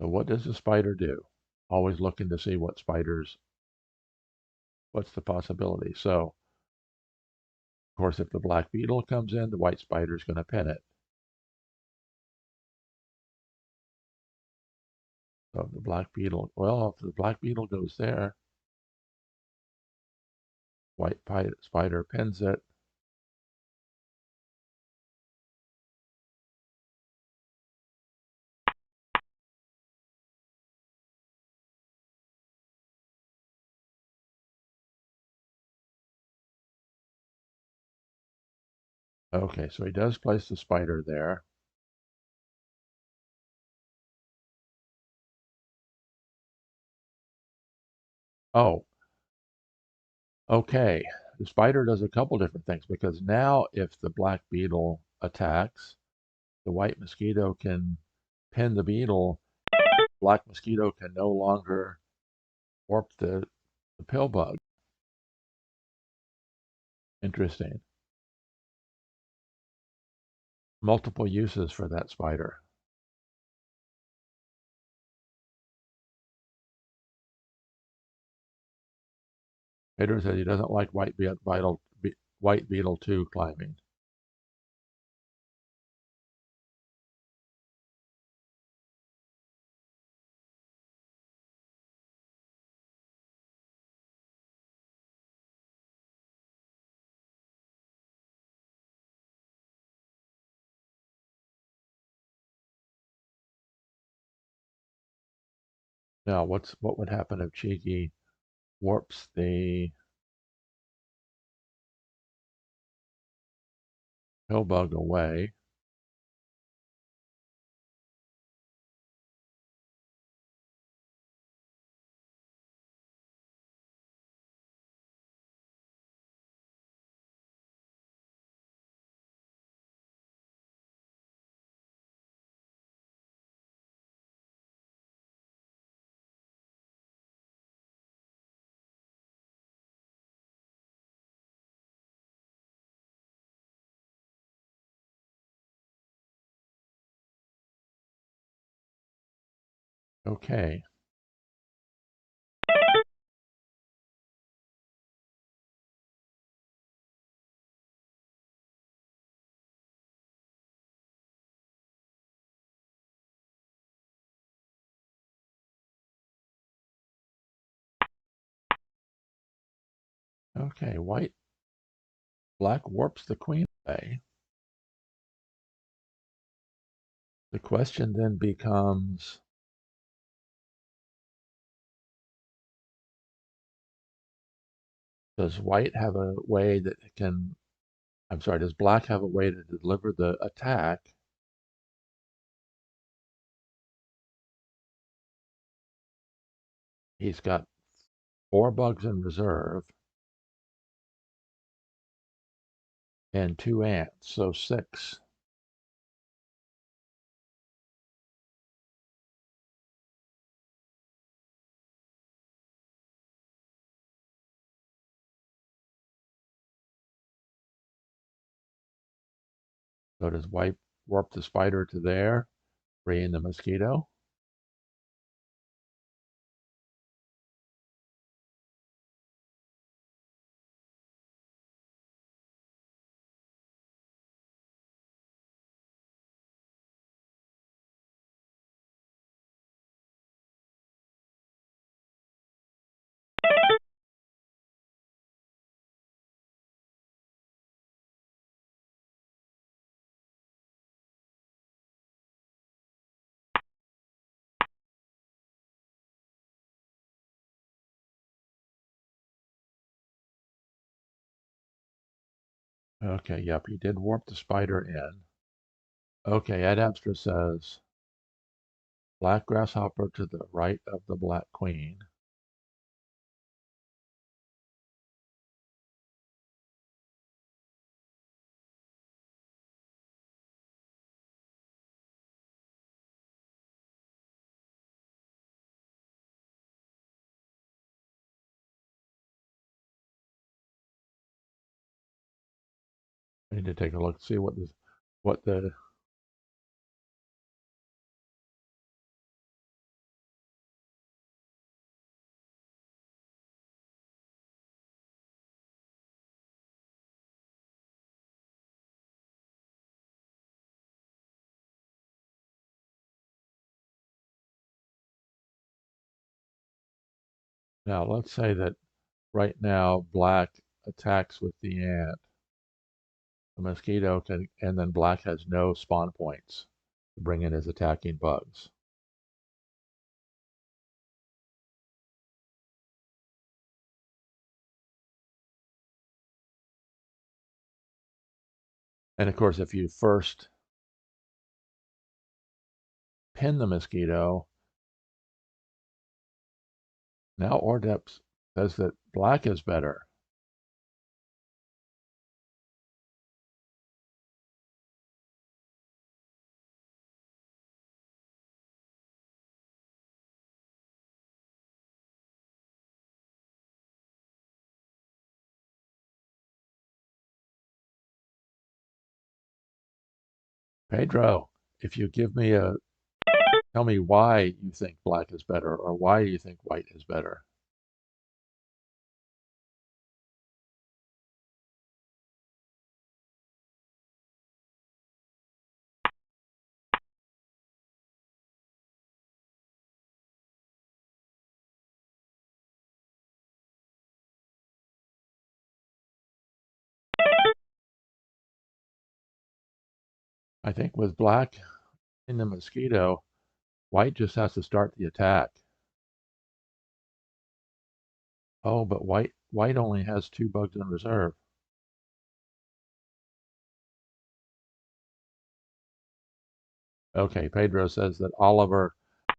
So what does the spider do? Always looking to see what's the possibility. So, of course, if the black beetle comes in, the white spider is going to pin it. So the black beetle, well, if the black beetle goes there, white spider pins it. Okay, so he does place the spider there. Oh, okay. The spider does a couple different things because now if the black beetle attacks, the white mosquito can pin the beetle. Black mosquito can no longer warp the pill bug. Interesting. Multiple uses for that spider. Pedro said he doesn't like white white beetle 2 climbing. Now, what would happen if csigeee warps the pill bug away? Okay. Okay, black warps the queen away. The question then becomes, does white have a way that it can, I'm sorry, does black have a way to deliver the attack? He's got 4 bugs in reserve and 2 ants, so 6. So does white warp the spider to there, freeing the mosquito? Okay, yep, he did warp the spider in. Okay, Ed Abstra says black grasshopper to the right of the black queen. I need to take a look, see what the now let's say that right now black attacks with the ant. The mosquito can, and then black has no spawn points to bring in his attacking bugs. And of course, if you first pin the mosquito, now Ordeps says that black is better. Pedro, if you tell me why you think black is better or why you think white is better. I think with black in the mosquito, white just has to start the attack. Oh, but white only has 2 bugs in reserve. Okay, Pedro says that Oliver,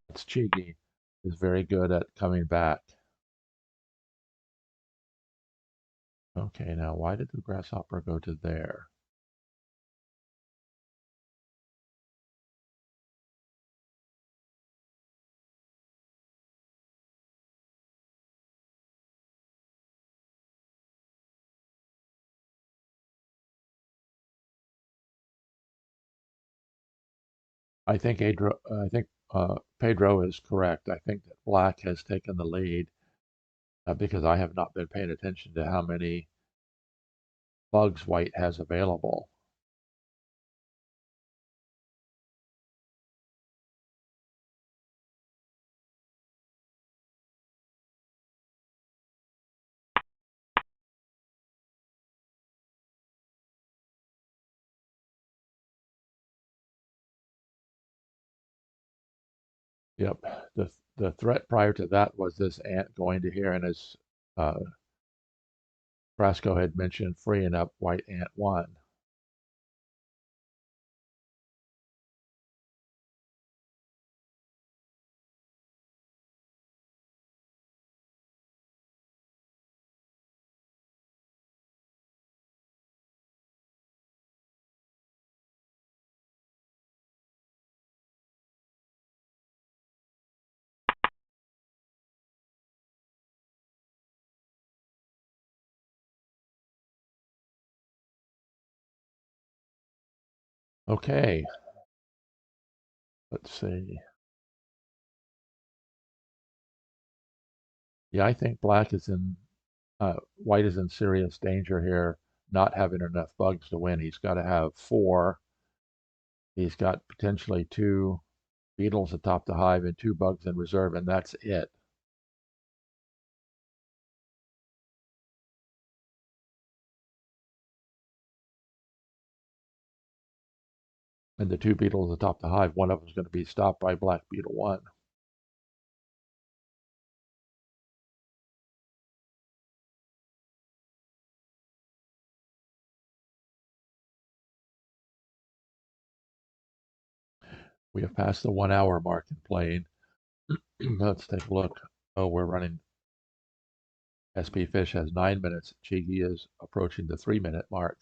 it's cheeky, is very good at coming back. Okay, now why did the grasshopper go to there? I think Pedro is correct. I think that black has taken the lead because I have not been paying attention to how many bugs white has available. Yep. The threat prior to that was this ant going to here, and as uh, Frasco had mentioned, freeing up white ant 1. Okay, let's see. Yeah, I think white is in serious danger here, not having enough bugs to win. He's got to have 4. He's got potentially 2 beetles atop the hive and 2 bugs in reserve, and that's it. And the 2 beetles atop the hive, one of them is going to be stopped by black beetle 1. We have passed the 1 hour mark in playing. Let's take a look. Oh, we're running. SP Fish has 9 minutes. csigeee is approaching the 3-minute mark.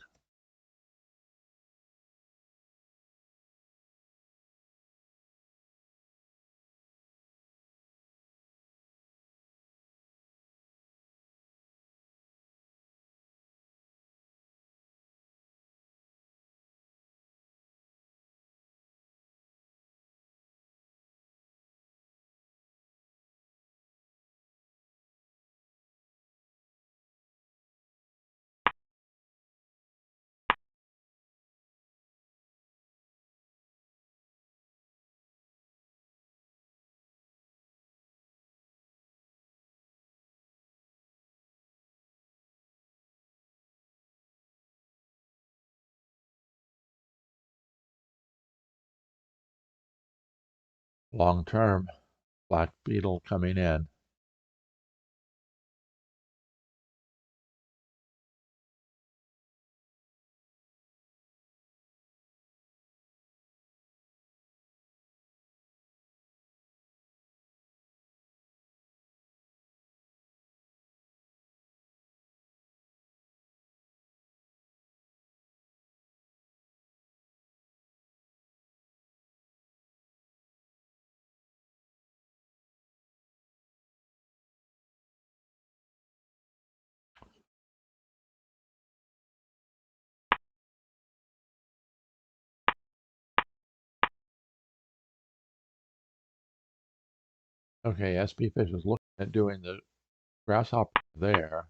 Long term, black beetle coming in. Okay, SP Fish is looking at doing the grasshopper there,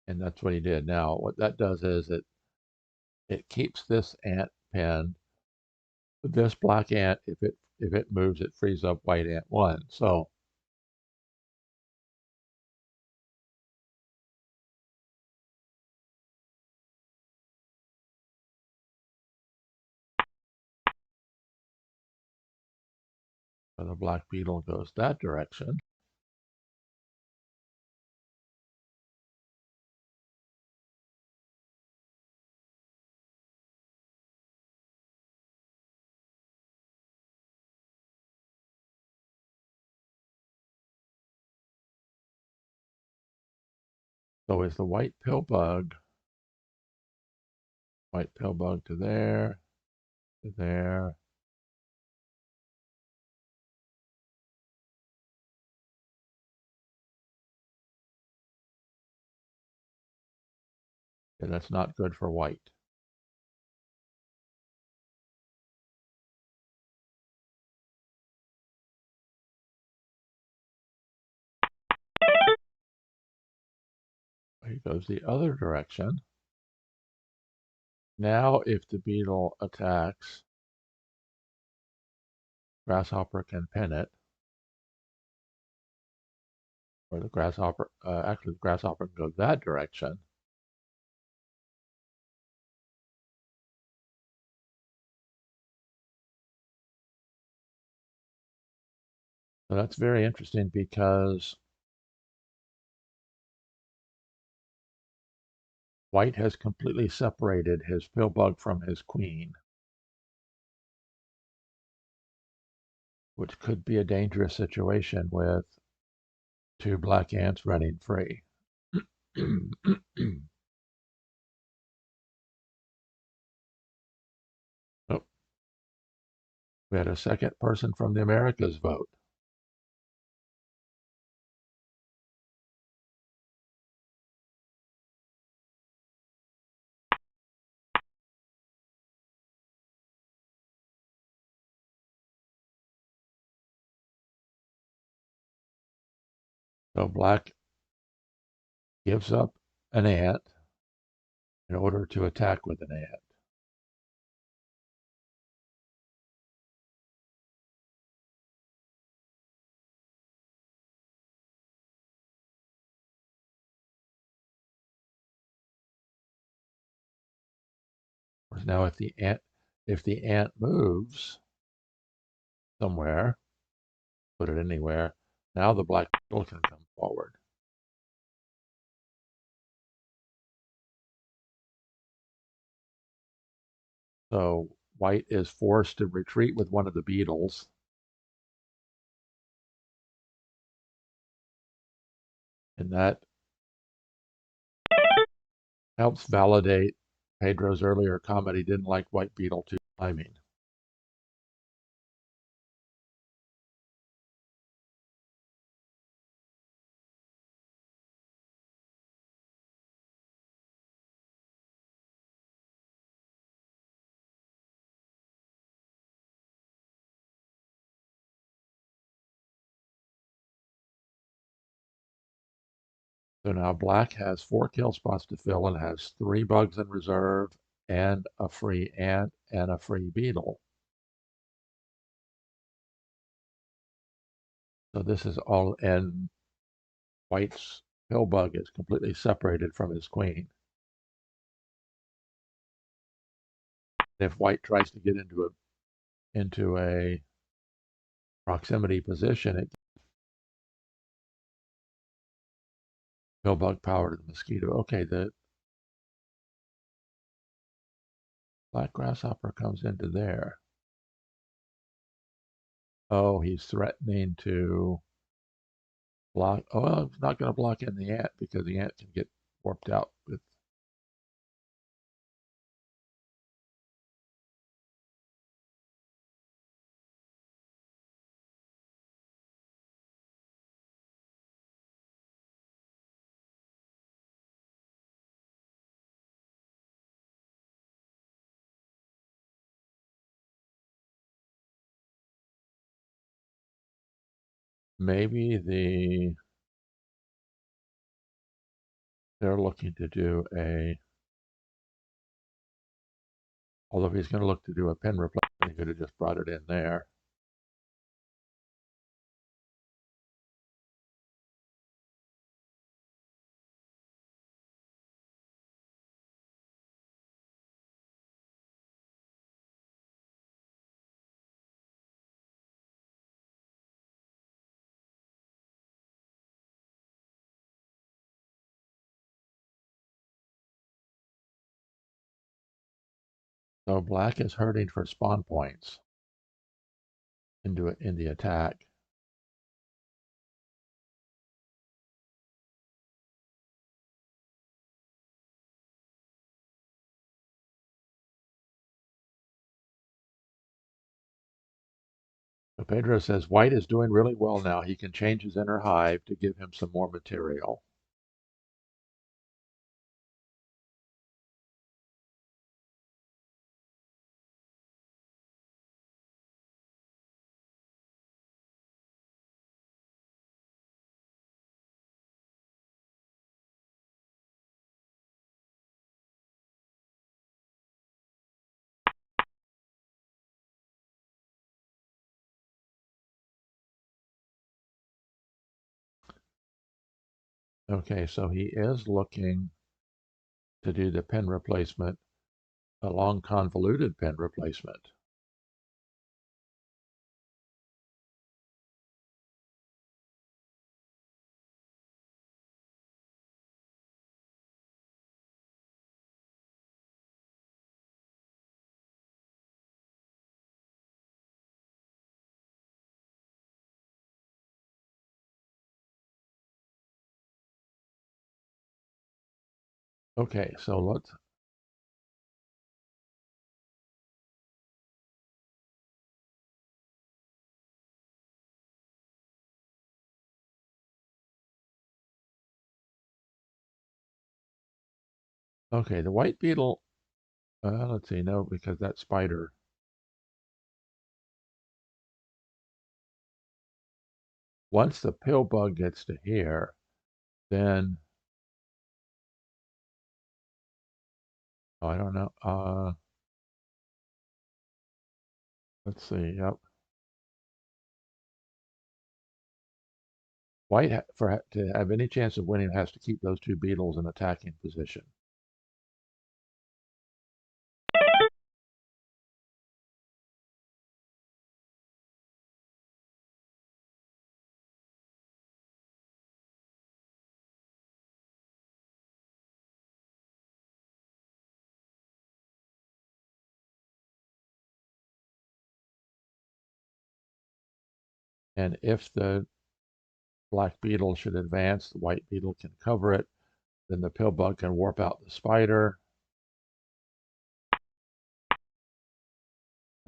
and that's what he did. Now, what that does is it keeps this ant pen. This black ant, if it moves, it frees up white ant 1. So So the black beetle goes that direction. So is the white pill bug to there, to there. And that's not good for white. He goes the other direction. Now, if the beetle attacks, grasshopper can pin it, or the grasshopper, actually, the grasshopper can go that direction. So that's very interesting because white has completely separated his pill bug from his queen, which could be a dangerous situation with two black ants running free. Oh, we had a second person from the Americas vote. So black gives up an ant in order to attack with an ant. Now, if the ant moves somewhere, put it anywhere, now the black beetle can come forward. So white is forced to retreat with one of the beetles. And that helps validate Pedro's earlier comment. He didn't like white beetle too climbing. So now black has 4 kill spots to fill and has 3 bugs in reserve and a free ant and a free beetle. So this is all, and white's pill bug is completely separated from his queen. If white tries to get into a proximity position, it pill bug power to the mosquito. Okay, the black grasshopper comes into there. Oh, he's threatening to block. Oh, well, it's not going to block in the ant because the ant can get warped out with. Maybe they're looking to do although if he's going to look to do a pin replacement, he could have just brought it in there. So black is hurting for spawn points in the attack. So Pedro says white is doing really well now. He can change his inner hive to give him some more material. Okay, so he is looking to do the pin replacement, a long convoluted pin replacement. Okay, so let's, okay, the white beetle, let's see, no, because that spider, once the pill bug gets to here, then, oh, I don't know, let's see, yep. White, to have any chance of winning, has to keep those two beetles in attacking position. And if the black beetle should advance, the white beetle can cover it, then the pill bug can warp out the spider.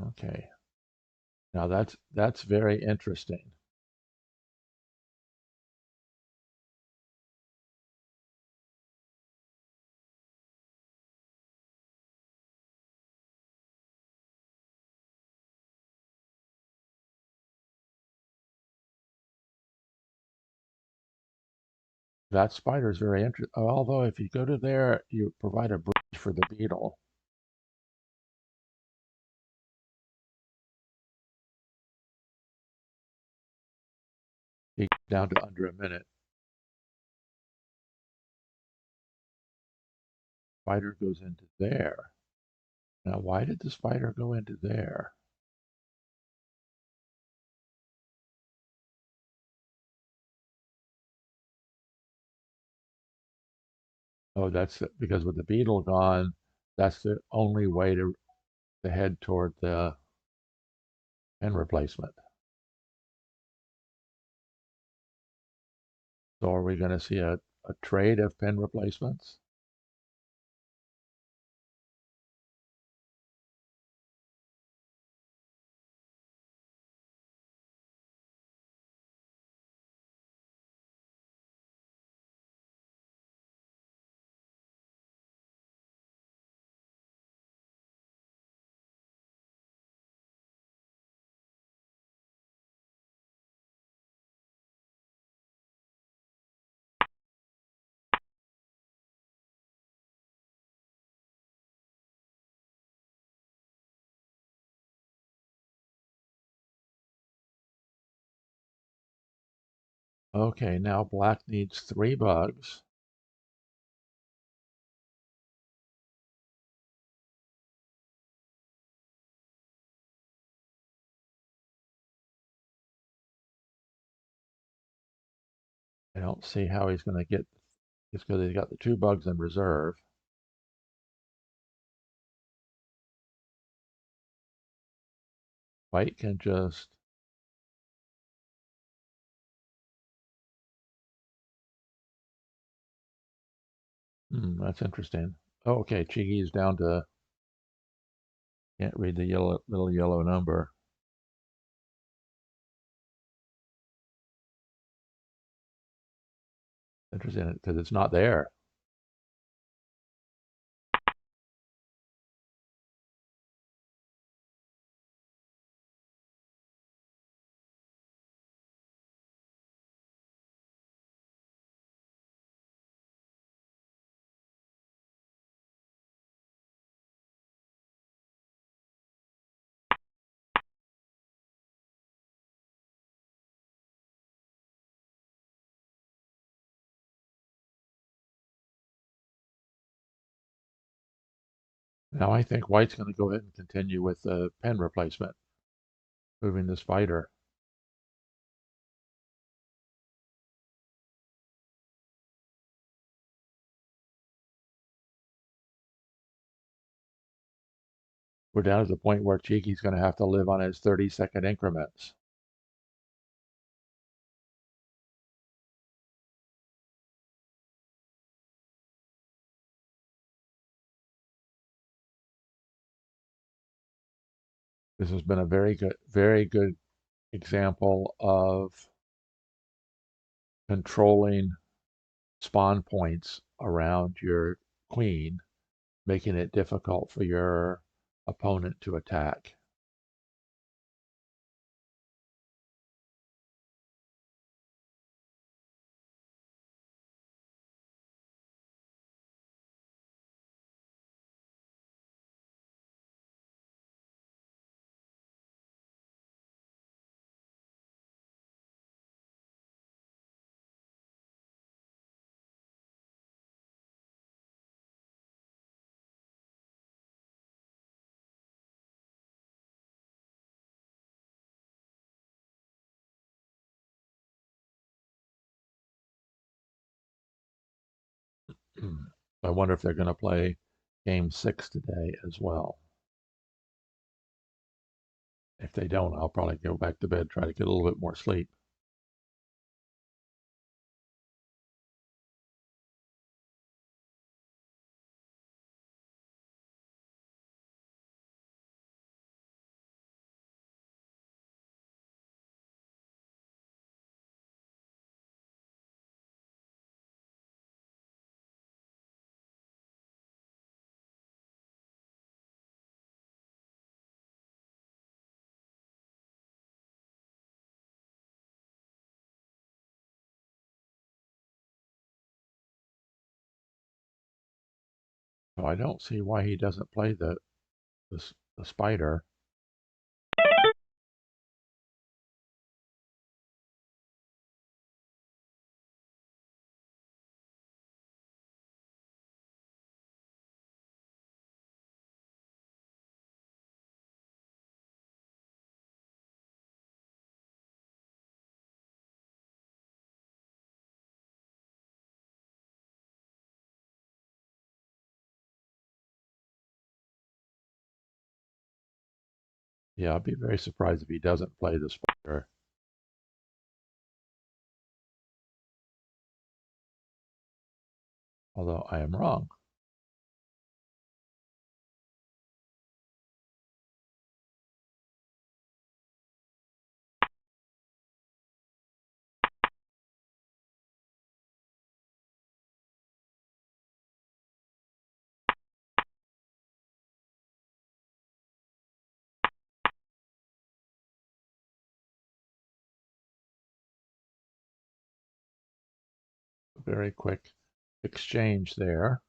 Okay, now that's very interesting. That spider is very interesting. Although if you go to there, you provide a bridge for the beetle. You get down to under a minute. Spider goes into there. Now, why did the spider go into there? Oh, that's because with the beetle gone, that's the only way to head toward the pen replacement. So are we going to see a trade of pen replacements? Okay, now black needs 3 bugs. I don't see how he's going to get, it's because he's got the 2 bugs in reserve. White can just... that's interesting. Oh, okay, csigeee is down to... Can't read the little yellow number. Interesting, because it's not there. Now I think White's going to go ahead and continue with the pen replacement, moving the spider. We're down to the point where csigee's going to have to live on his 30-second increments. This has been a very good example of controlling spawn points around your queen, making it difficult for your opponent to attack. I wonder if they're going to play game 6 today as well. If they don't, I'll probably go back to bed, try to get a little bit more sleep. So I don't see why he doesn't play the spider. Yeah, I'd be very surprised if he doesn't play the spider. Although I am wrong. Very quick exchange there.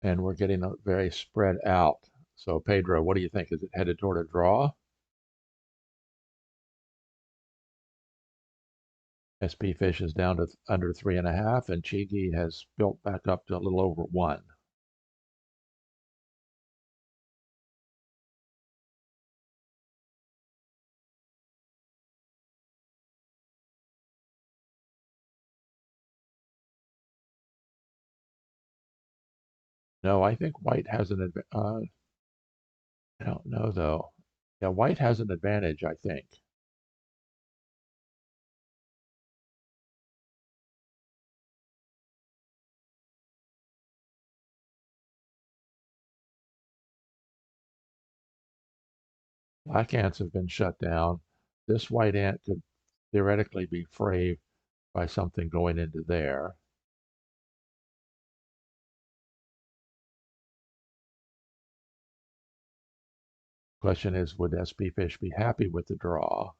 And we're getting a very spread out. So Pedro, what do you think? Is it headed toward a draw? spfish is down to under 3.5, and csigeee has built back up to a little over 1. No, I think white has an advantage. I don't know though. Yeah, white has an advantage, I think. Black ants have been shut down. This white ant could theoretically be frayed by something going into there. Question is, would spfish be happy with the draw?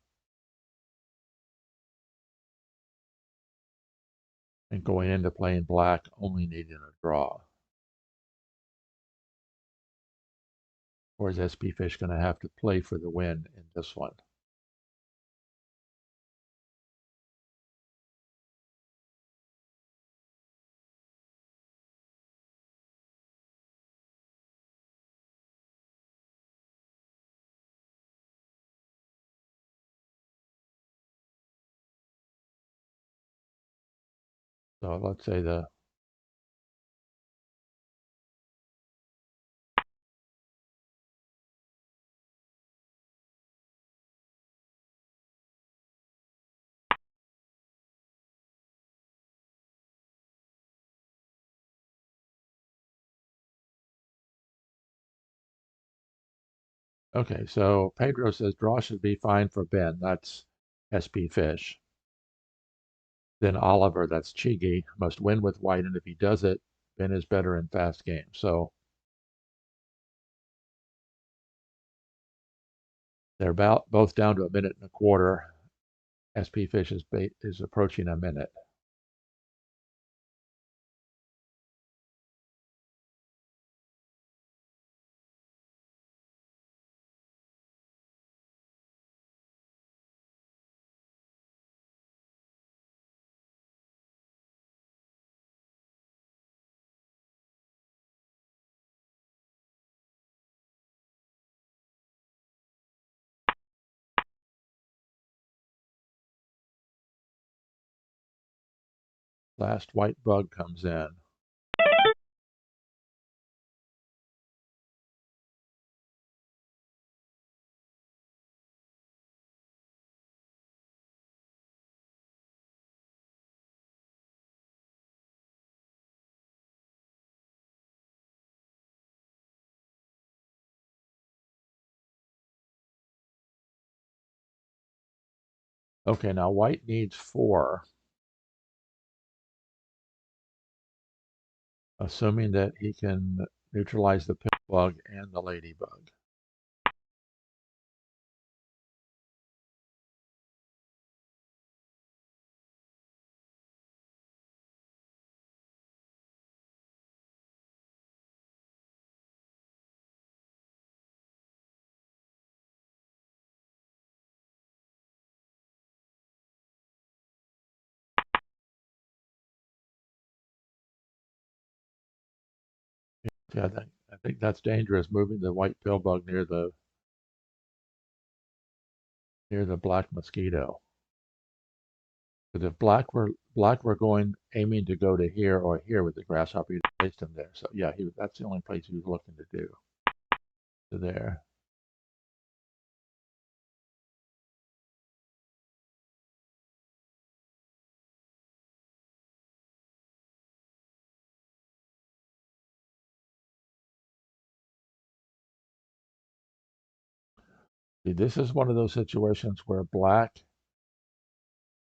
And going into playing black, only needing a draw. Or is spfish going to have to play for the win in this one? So let's say the okay, so Pedro says draw should be fine for Ben. That's spfish. Then Oliver, that's csigeee, must win with white, and if he does it, Ben is better in fast games. So they're about both down to a minute and a quarter. spfish is approaching a minute. Last white bug comes in. Okay, now white needs 4, assuming that he can neutralize the pill bug and the ladybug. Yeah, I think that's dangerous, moving the white pill bug near the black mosquito. Because if black were going aiming to go to here or here with the grasshopper, you'd placed him there. So yeah, that's the only place he was looking to do. To there. See, this is one of those situations where black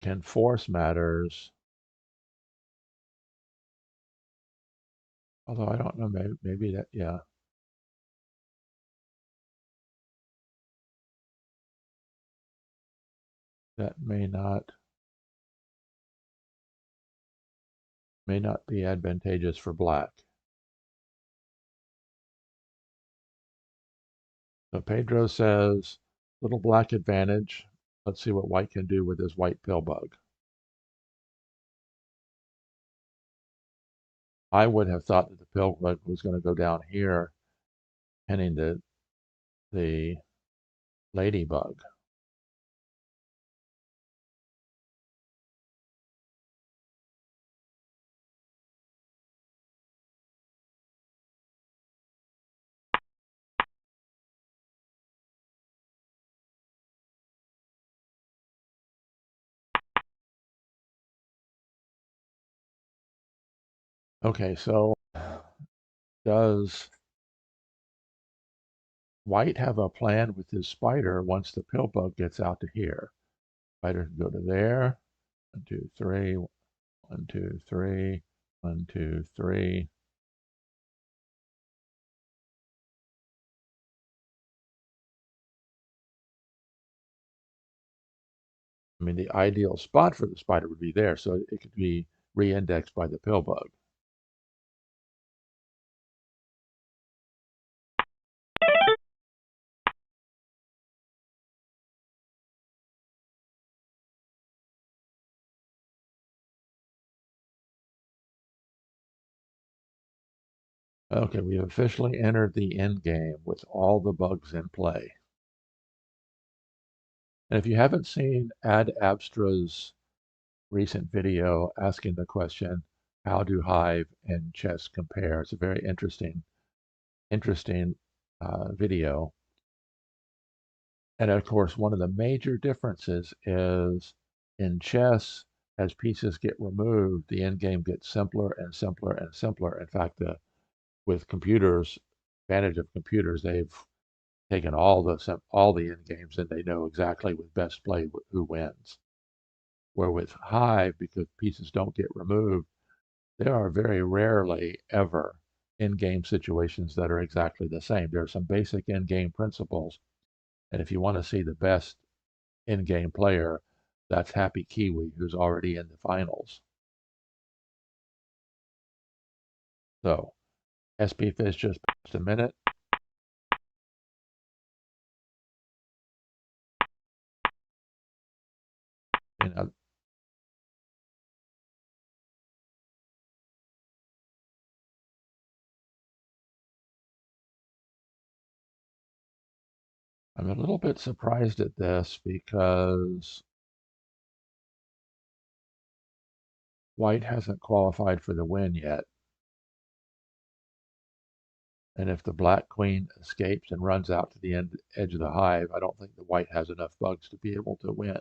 can force matters. Although I don't know, maybe that, yeah, that may not be advantageous for black. So Pedro says, little black advantage. Let's see what white can do with his white pill bug. I would have thought that the pill bug was going to go down here, pinning the ladybug. Okay, so does White have a plan with his spider once the pill bug gets out to here? Spider can go to there. 1, 2, 3. 1, 2, 3. 1, 2, 3. I mean, the ideal spot for the spider would be there, so it could be re-indexed by the pill bug. Okay, we have officially entered the end game with all the bugs in play. And if you haven't seen Ad Abstra's recent video asking the question, how do Hive and chess compare? It's a very interesting video. And of course, one of the major differences is in chess, as pieces get removed, the end game gets simpler and simpler and simpler. In fact, with computers, advantage of computers, they've taken all the end games and they know exactly with best play who wins. Where with Hive, because pieces don't get removed, there are very rarely ever in-game situations that are exactly the same. There are some basic in-game principles, and if you want to see the best in-game player, that's Happy Kiwi, who's already in the finals. So, spfish just passed a minute. And I'm a little bit surprised at this because White hasn't qualified for the win yet. And if the black queen escapes and runs out to the edge of the hive, I don't think the white has enough bugs to be able to win.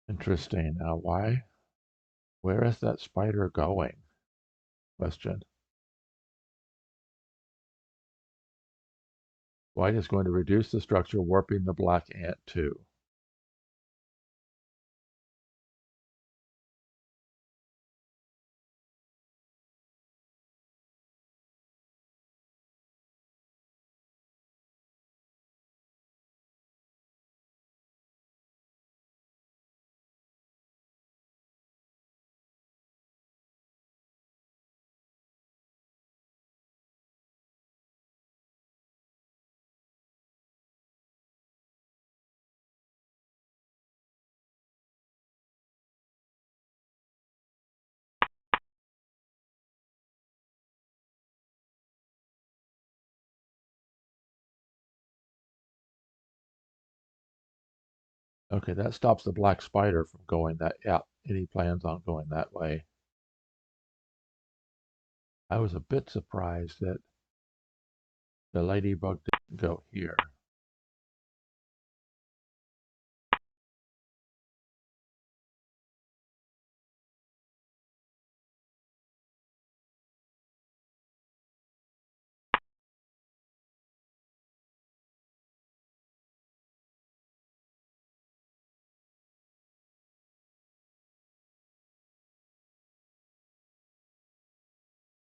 Interesting. Now, why? Where is that spider going? Question. White is going to reduce the structure, warping the black ant too. Okay, that stops the black spider from going that, yeah, and he plans on going that way. I was a bit surprised that the ladybug didn't go here.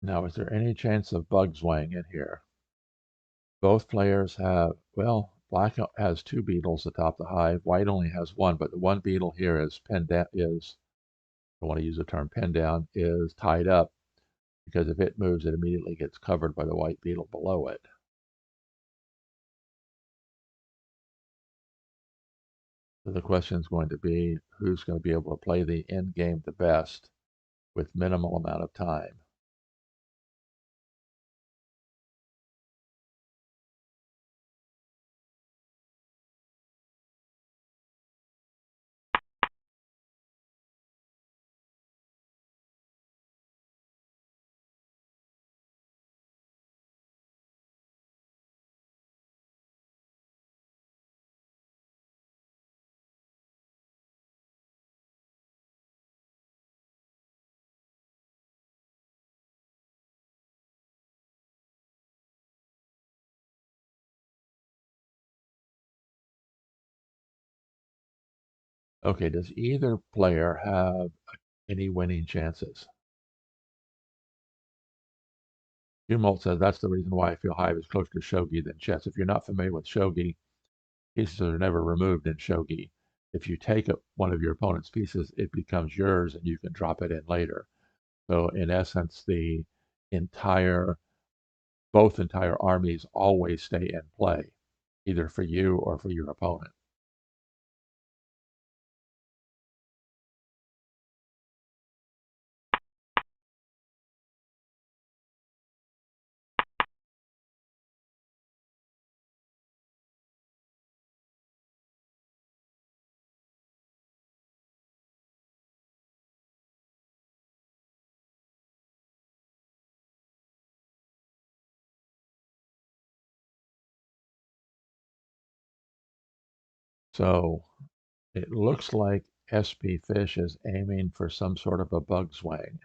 Now, is there any chance of bugs weighing in here? Both players have, well, black has 2 beetles atop the hive. White only has 1, but the one beetle here is pinned down, I want to use the term pinned down, is tied up because if it moves, it immediately gets covered by the white beetle below it. So the question is going to be who's going to be able to play the end game the best with minimal amount of time. Okay, does either player have any winning chances? Tumult says that's the reason why I feel Hive is closer to shogi than chess. If you're not familiar with shogi, pieces are never removed in shogi. If you take one of your opponent's pieces, it becomes yours and you can drop it in later. So in essence, the entire both entire armies always stay in play, either for you or for your opponent. So it looks like spfish is aiming for some sort of a bug swing.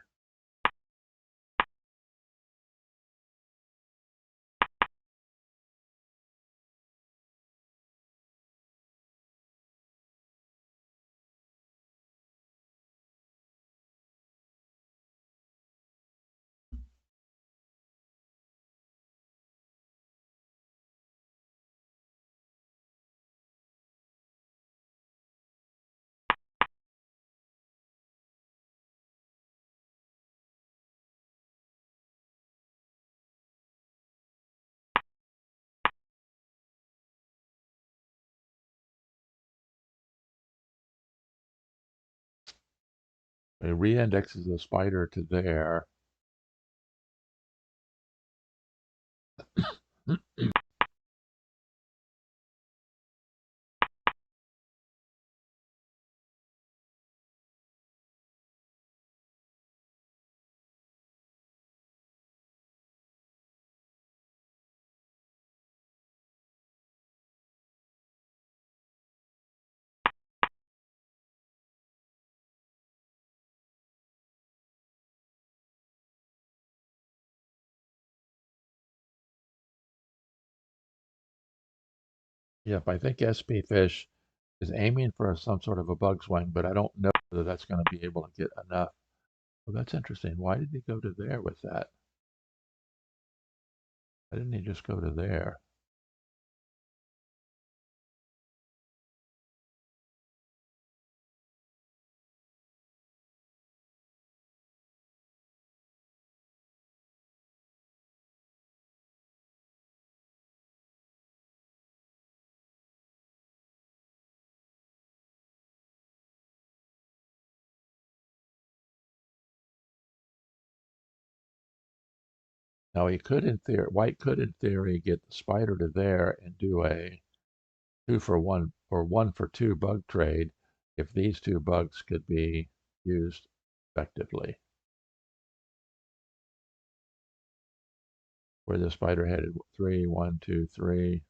It reindexes the spider to there. Yep, I think spfish is aiming for some sort of a bug swing, but I don't know whether that's going to be able to get enough. Well, that's interesting. Why did he go to there with that? Why didn't he just go to there? Now he could, in theory, White could, in theory, get the spider to there and do a 2-for-1 or 1-for-2 bug trade if these two bugs could be used effectively. Where the spider headed 3, 1, 2, 3.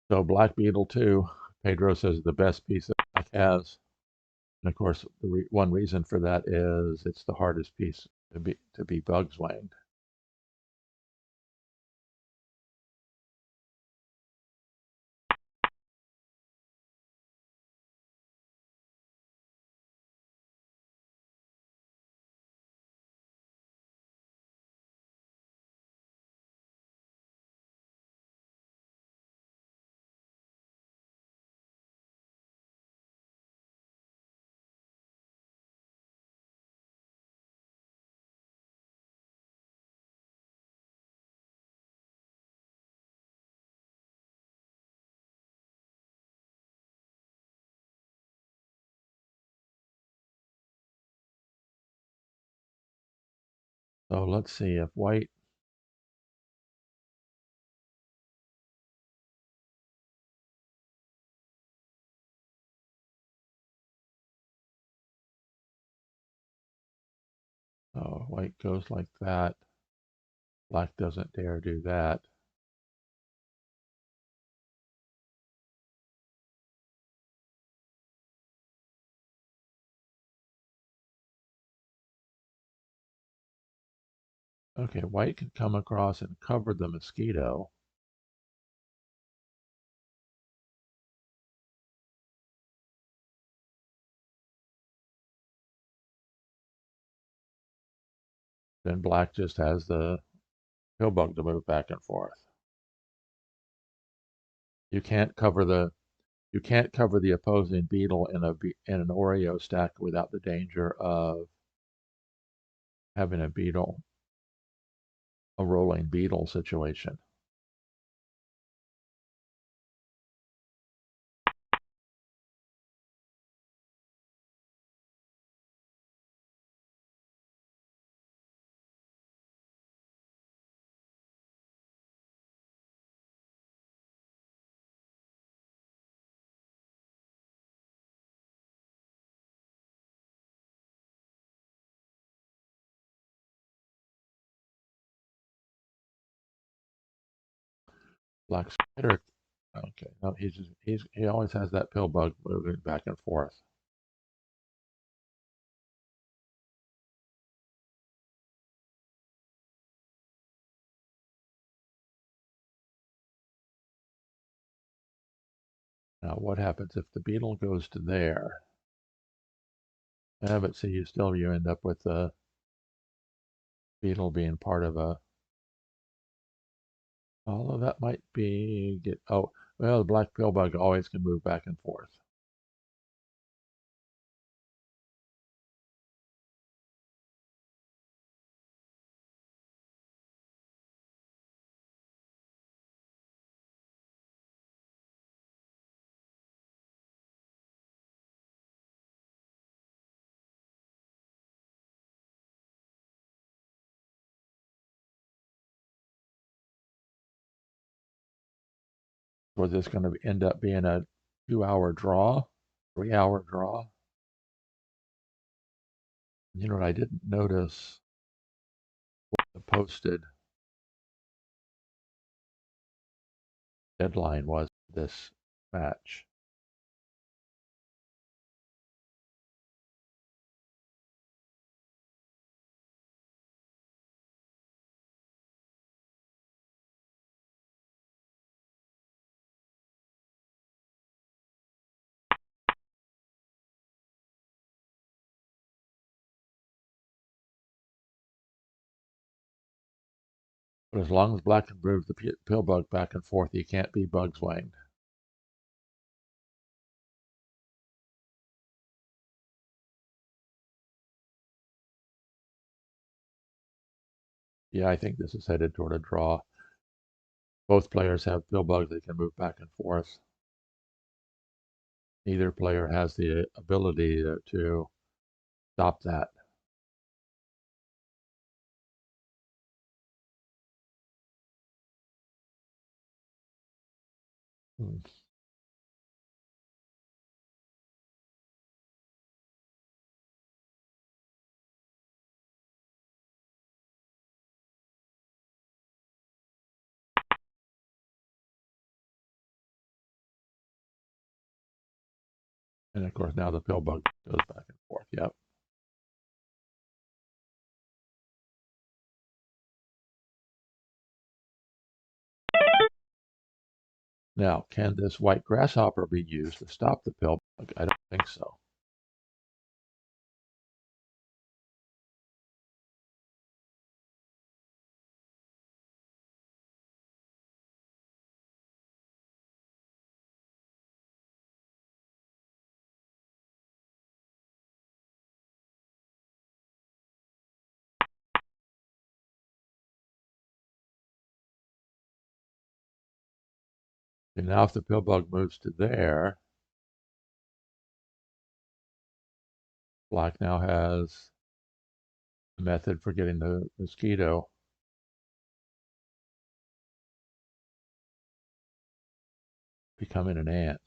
So Black Beetle 2, Pedro says the best piece that Black has. And of course, one reason for that is it's the hardest piece to be bug swinged. So let's see if White Oh, white goes like that. Black doesn't dare do that. Okay, white can come across and cover the mosquito. Then black just has the pill bug to move back and forth. You can't cover the opposing beetle in an Oreo stack without the danger of having a rolling beetle situation. Black spider. Okay, no, he always has that pill bug moving back and forth. Now, what happens if the beetle goes to there? But see, you end up with the beetle being part of a. Although that might be well, the black pill bug always can move back and forth. Was this going to end up being a 2-hour draw, 3-hour draw? You know what I didn't notice? The posted deadline was this match. But as long as black can move the pill bug back and forth, he can't be bug swinged. Yeah, I think this is headed toward a draw. Both players have pill bugs that can move back and forth. Neither player has the ability to stop that. Hmm. And of course, now the pill bug goes back and forth. Yep. Now, can this white grasshopper be used to stop the pill bug? I don't think so. And now if the pill bug moves to there, black now has a method for getting the mosquito becoming an ant.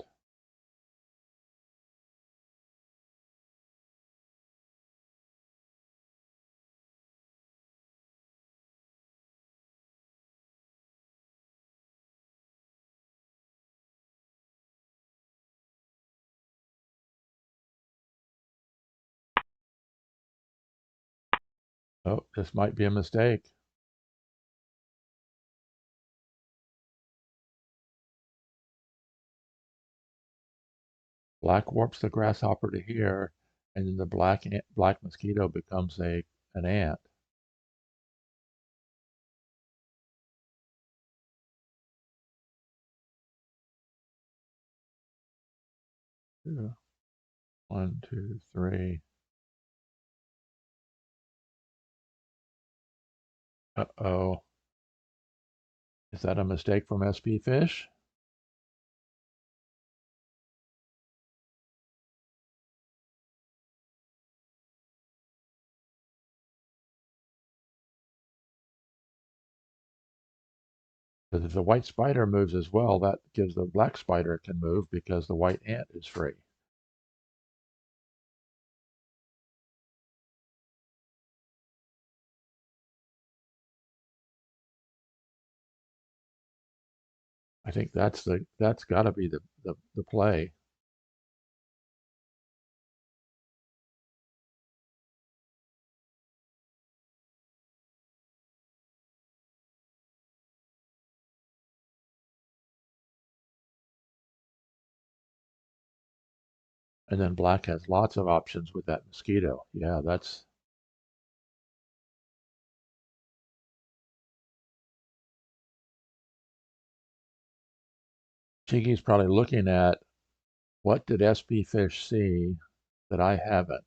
Oh, this might be a mistake. Black warps the grasshopper to here, and then the black mosquito becomes an ant. Yeah. 1, 2, 3. Uh-oh. Is that a mistake from spfish? Because if the white spider moves as well, that gives the black spider can move because the white ant is free. I think that's got to be the play. And then black has lots of options with that mosquito. Yeah, that's Chingy's probably looking at what did spfish see that I haven't.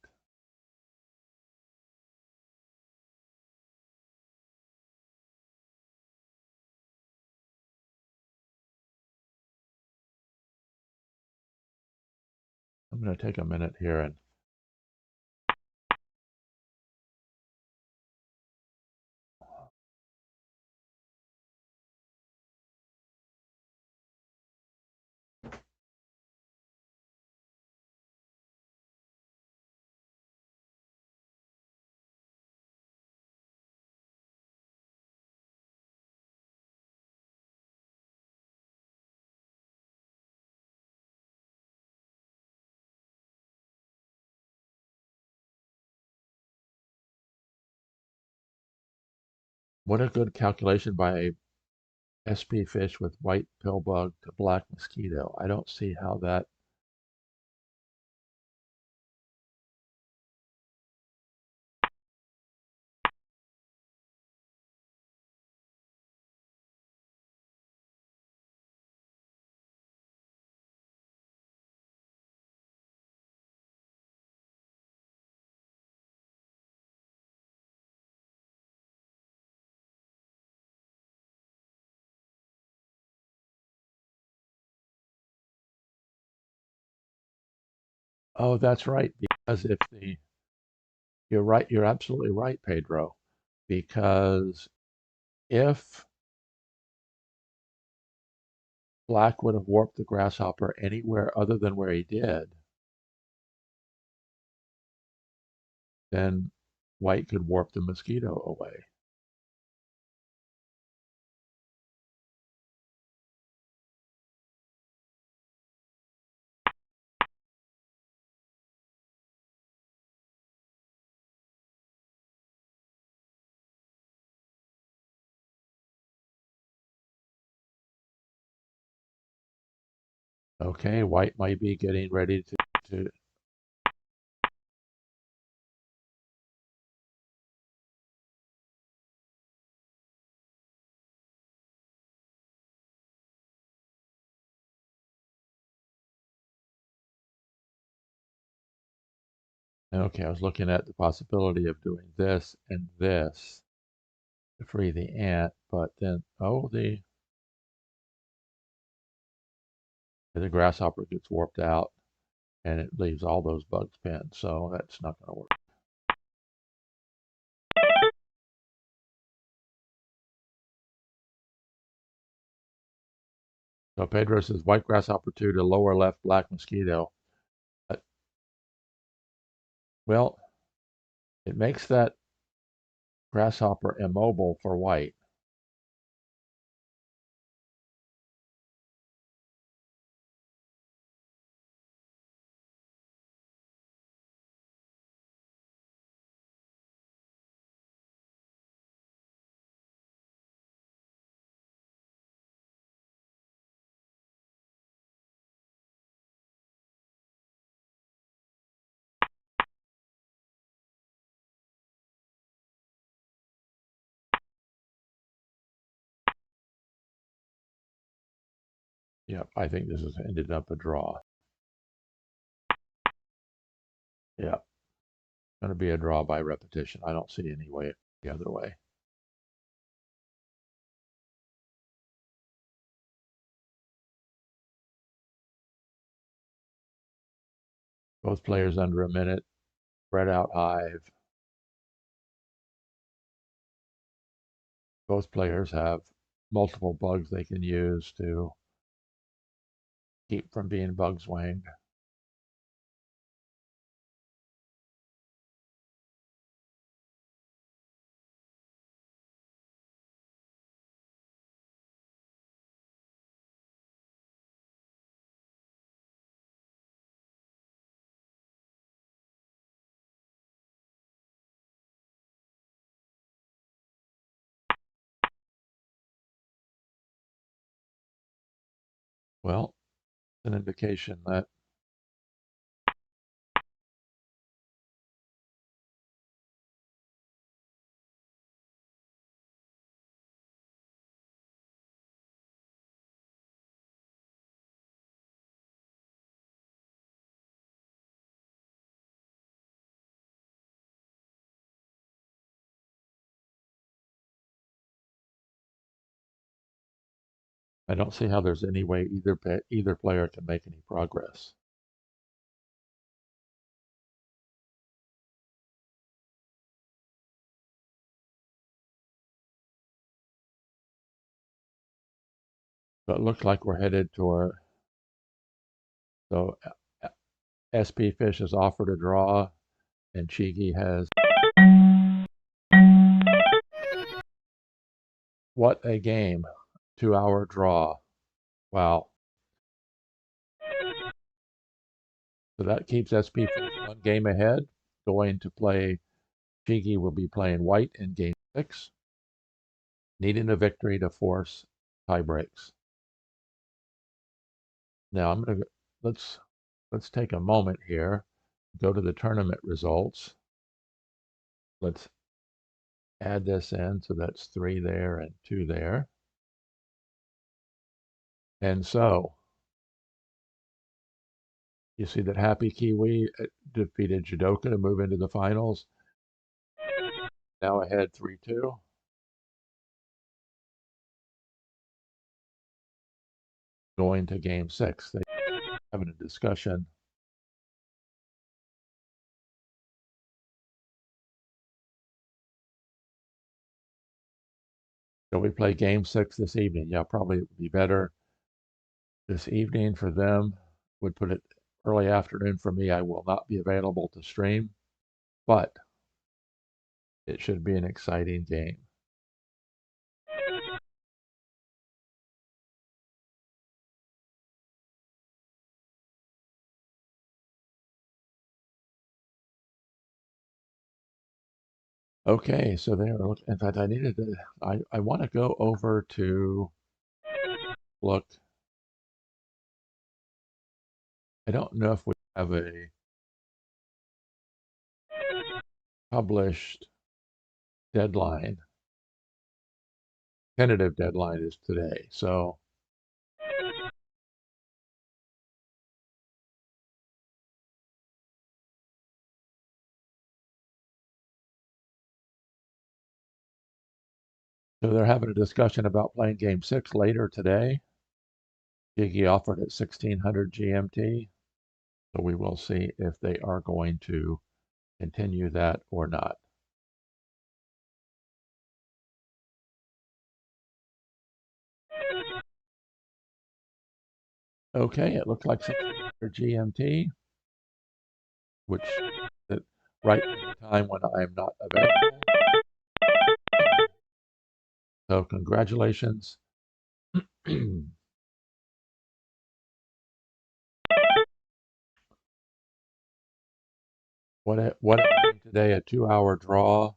I'm going to take a minute here and what a good calculation by spfish with white pillbug to black mosquito. I don't see how that. Oh, that's right. Because if the you're right, you're absolutely right, Pedro. Because if black would have warped the grasshopper anywhere other than where he did, then white could warp the mosquito away. Okay, white might be getting ready to okay, I was looking at the possibility of doing this and this to free the ant, but then, oh, the grasshopper gets warped out and it leaves all those bugs pinned, so that's not going to work. So Pedro says white grasshopper 2 to lower left black mosquito. Well, it makes that grasshopper immobile for white. Yep, I think this has ended up a draw. Yep, going to be a draw by repetition. I don't see any way the other way. Both players under a minute. Spread out Hive. Both players have multiple bugs they can use to keep from being bugs winged. Well, it's an indication that I don't see how there's any way either player can make any progress. So it looks like we're headed toward. So spfish has offered a draw, and csigeee has. What a game! 2-hour draw. Wow. So that keeps spfish one game ahead. Going to play. csigeee will be playing white in game 6, needing a victory to force tie breaks. Now I'm gonna let's take a moment here. Go to the tournament results. Let's add this in. So that's 3 there and 2 there. And so you see that Happy Kiwi defeated Judoka to move into the finals. Now ahead 3-2. Going to game 6. They having a discussion. So we play game 6 this evening. Yeah, probably it would be better this evening for them. Would put it early afternoon for me. I will not be available to stream, but it should be an exciting game. Okay, so there. In fact, I needed to. I want to go over to look. I don't know if we have a published deadline. Tentative deadline is today. So they're having a discussion about playing game 6 later today. csigeee offered at 1600 GMT. So we will see if they are going to continue that or not. Okay, it looks like 1600 GMT, which is right in the time when I'm not available. So congratulations. what today, a 2-hour draw.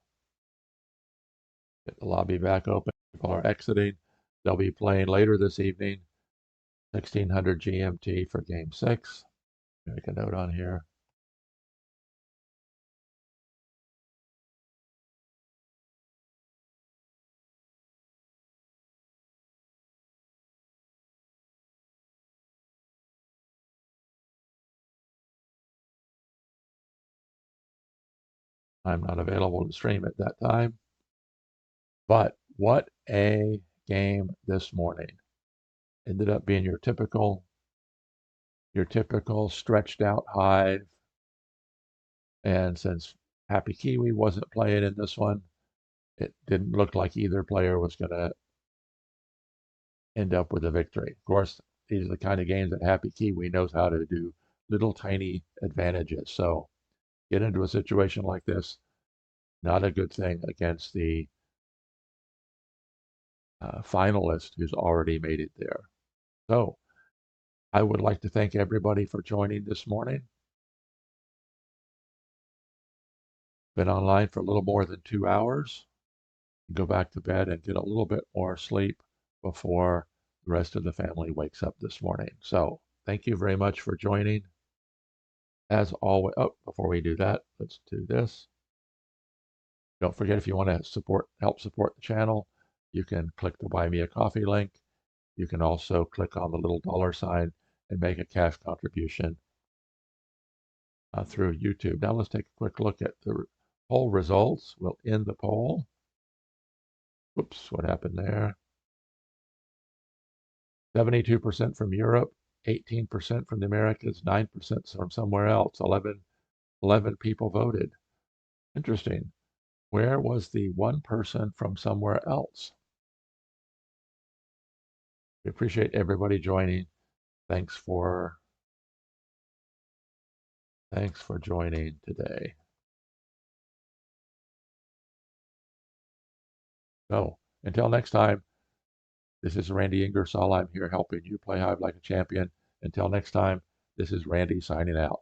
Get the lobby back open. People are exiting. They'll be playing later this evening, 1600 GMT for game 6. Make a note on here. I'm not available to stream at that time. But what a game this morning. Ended up being your typical stretched out Hive. And since Happy Kiwi wasn't playing in this one, it didn't look like either player was going to end up with a victory. Of course, these are the kind of games that Happy Kiwi knows how to do little tiny advantages. So get into a situation like this, not a good thing against the finalist who's already made it there. So I would like to thank everybody for joining this morning. Been online for a little more than 2 hours. Go back to bed and get a little bit more sleep before the rest of the family wakes up this morning. So thank you very much for joining. As always, before we do that, let's do this. Don't forget, if you want to help support the channel, you can click the Buy Me a Coffee link. You can also click on the little dollar sign and make a cash contribution through YouTube. Now let's take a quick look at the poll results. We'll end the poll. Whoops, what happened there? 72% from Europe, 18% from the Americas, 9% from somewhere else. 11 people voted. Interesting. Where was the one person from somewhere else? We appreciate everybody joining. Thanks for joining today. So until next time, this is Randy Ingersoll. I'm here helping you play Hive like a champion. Until next time, this is Randy signing out.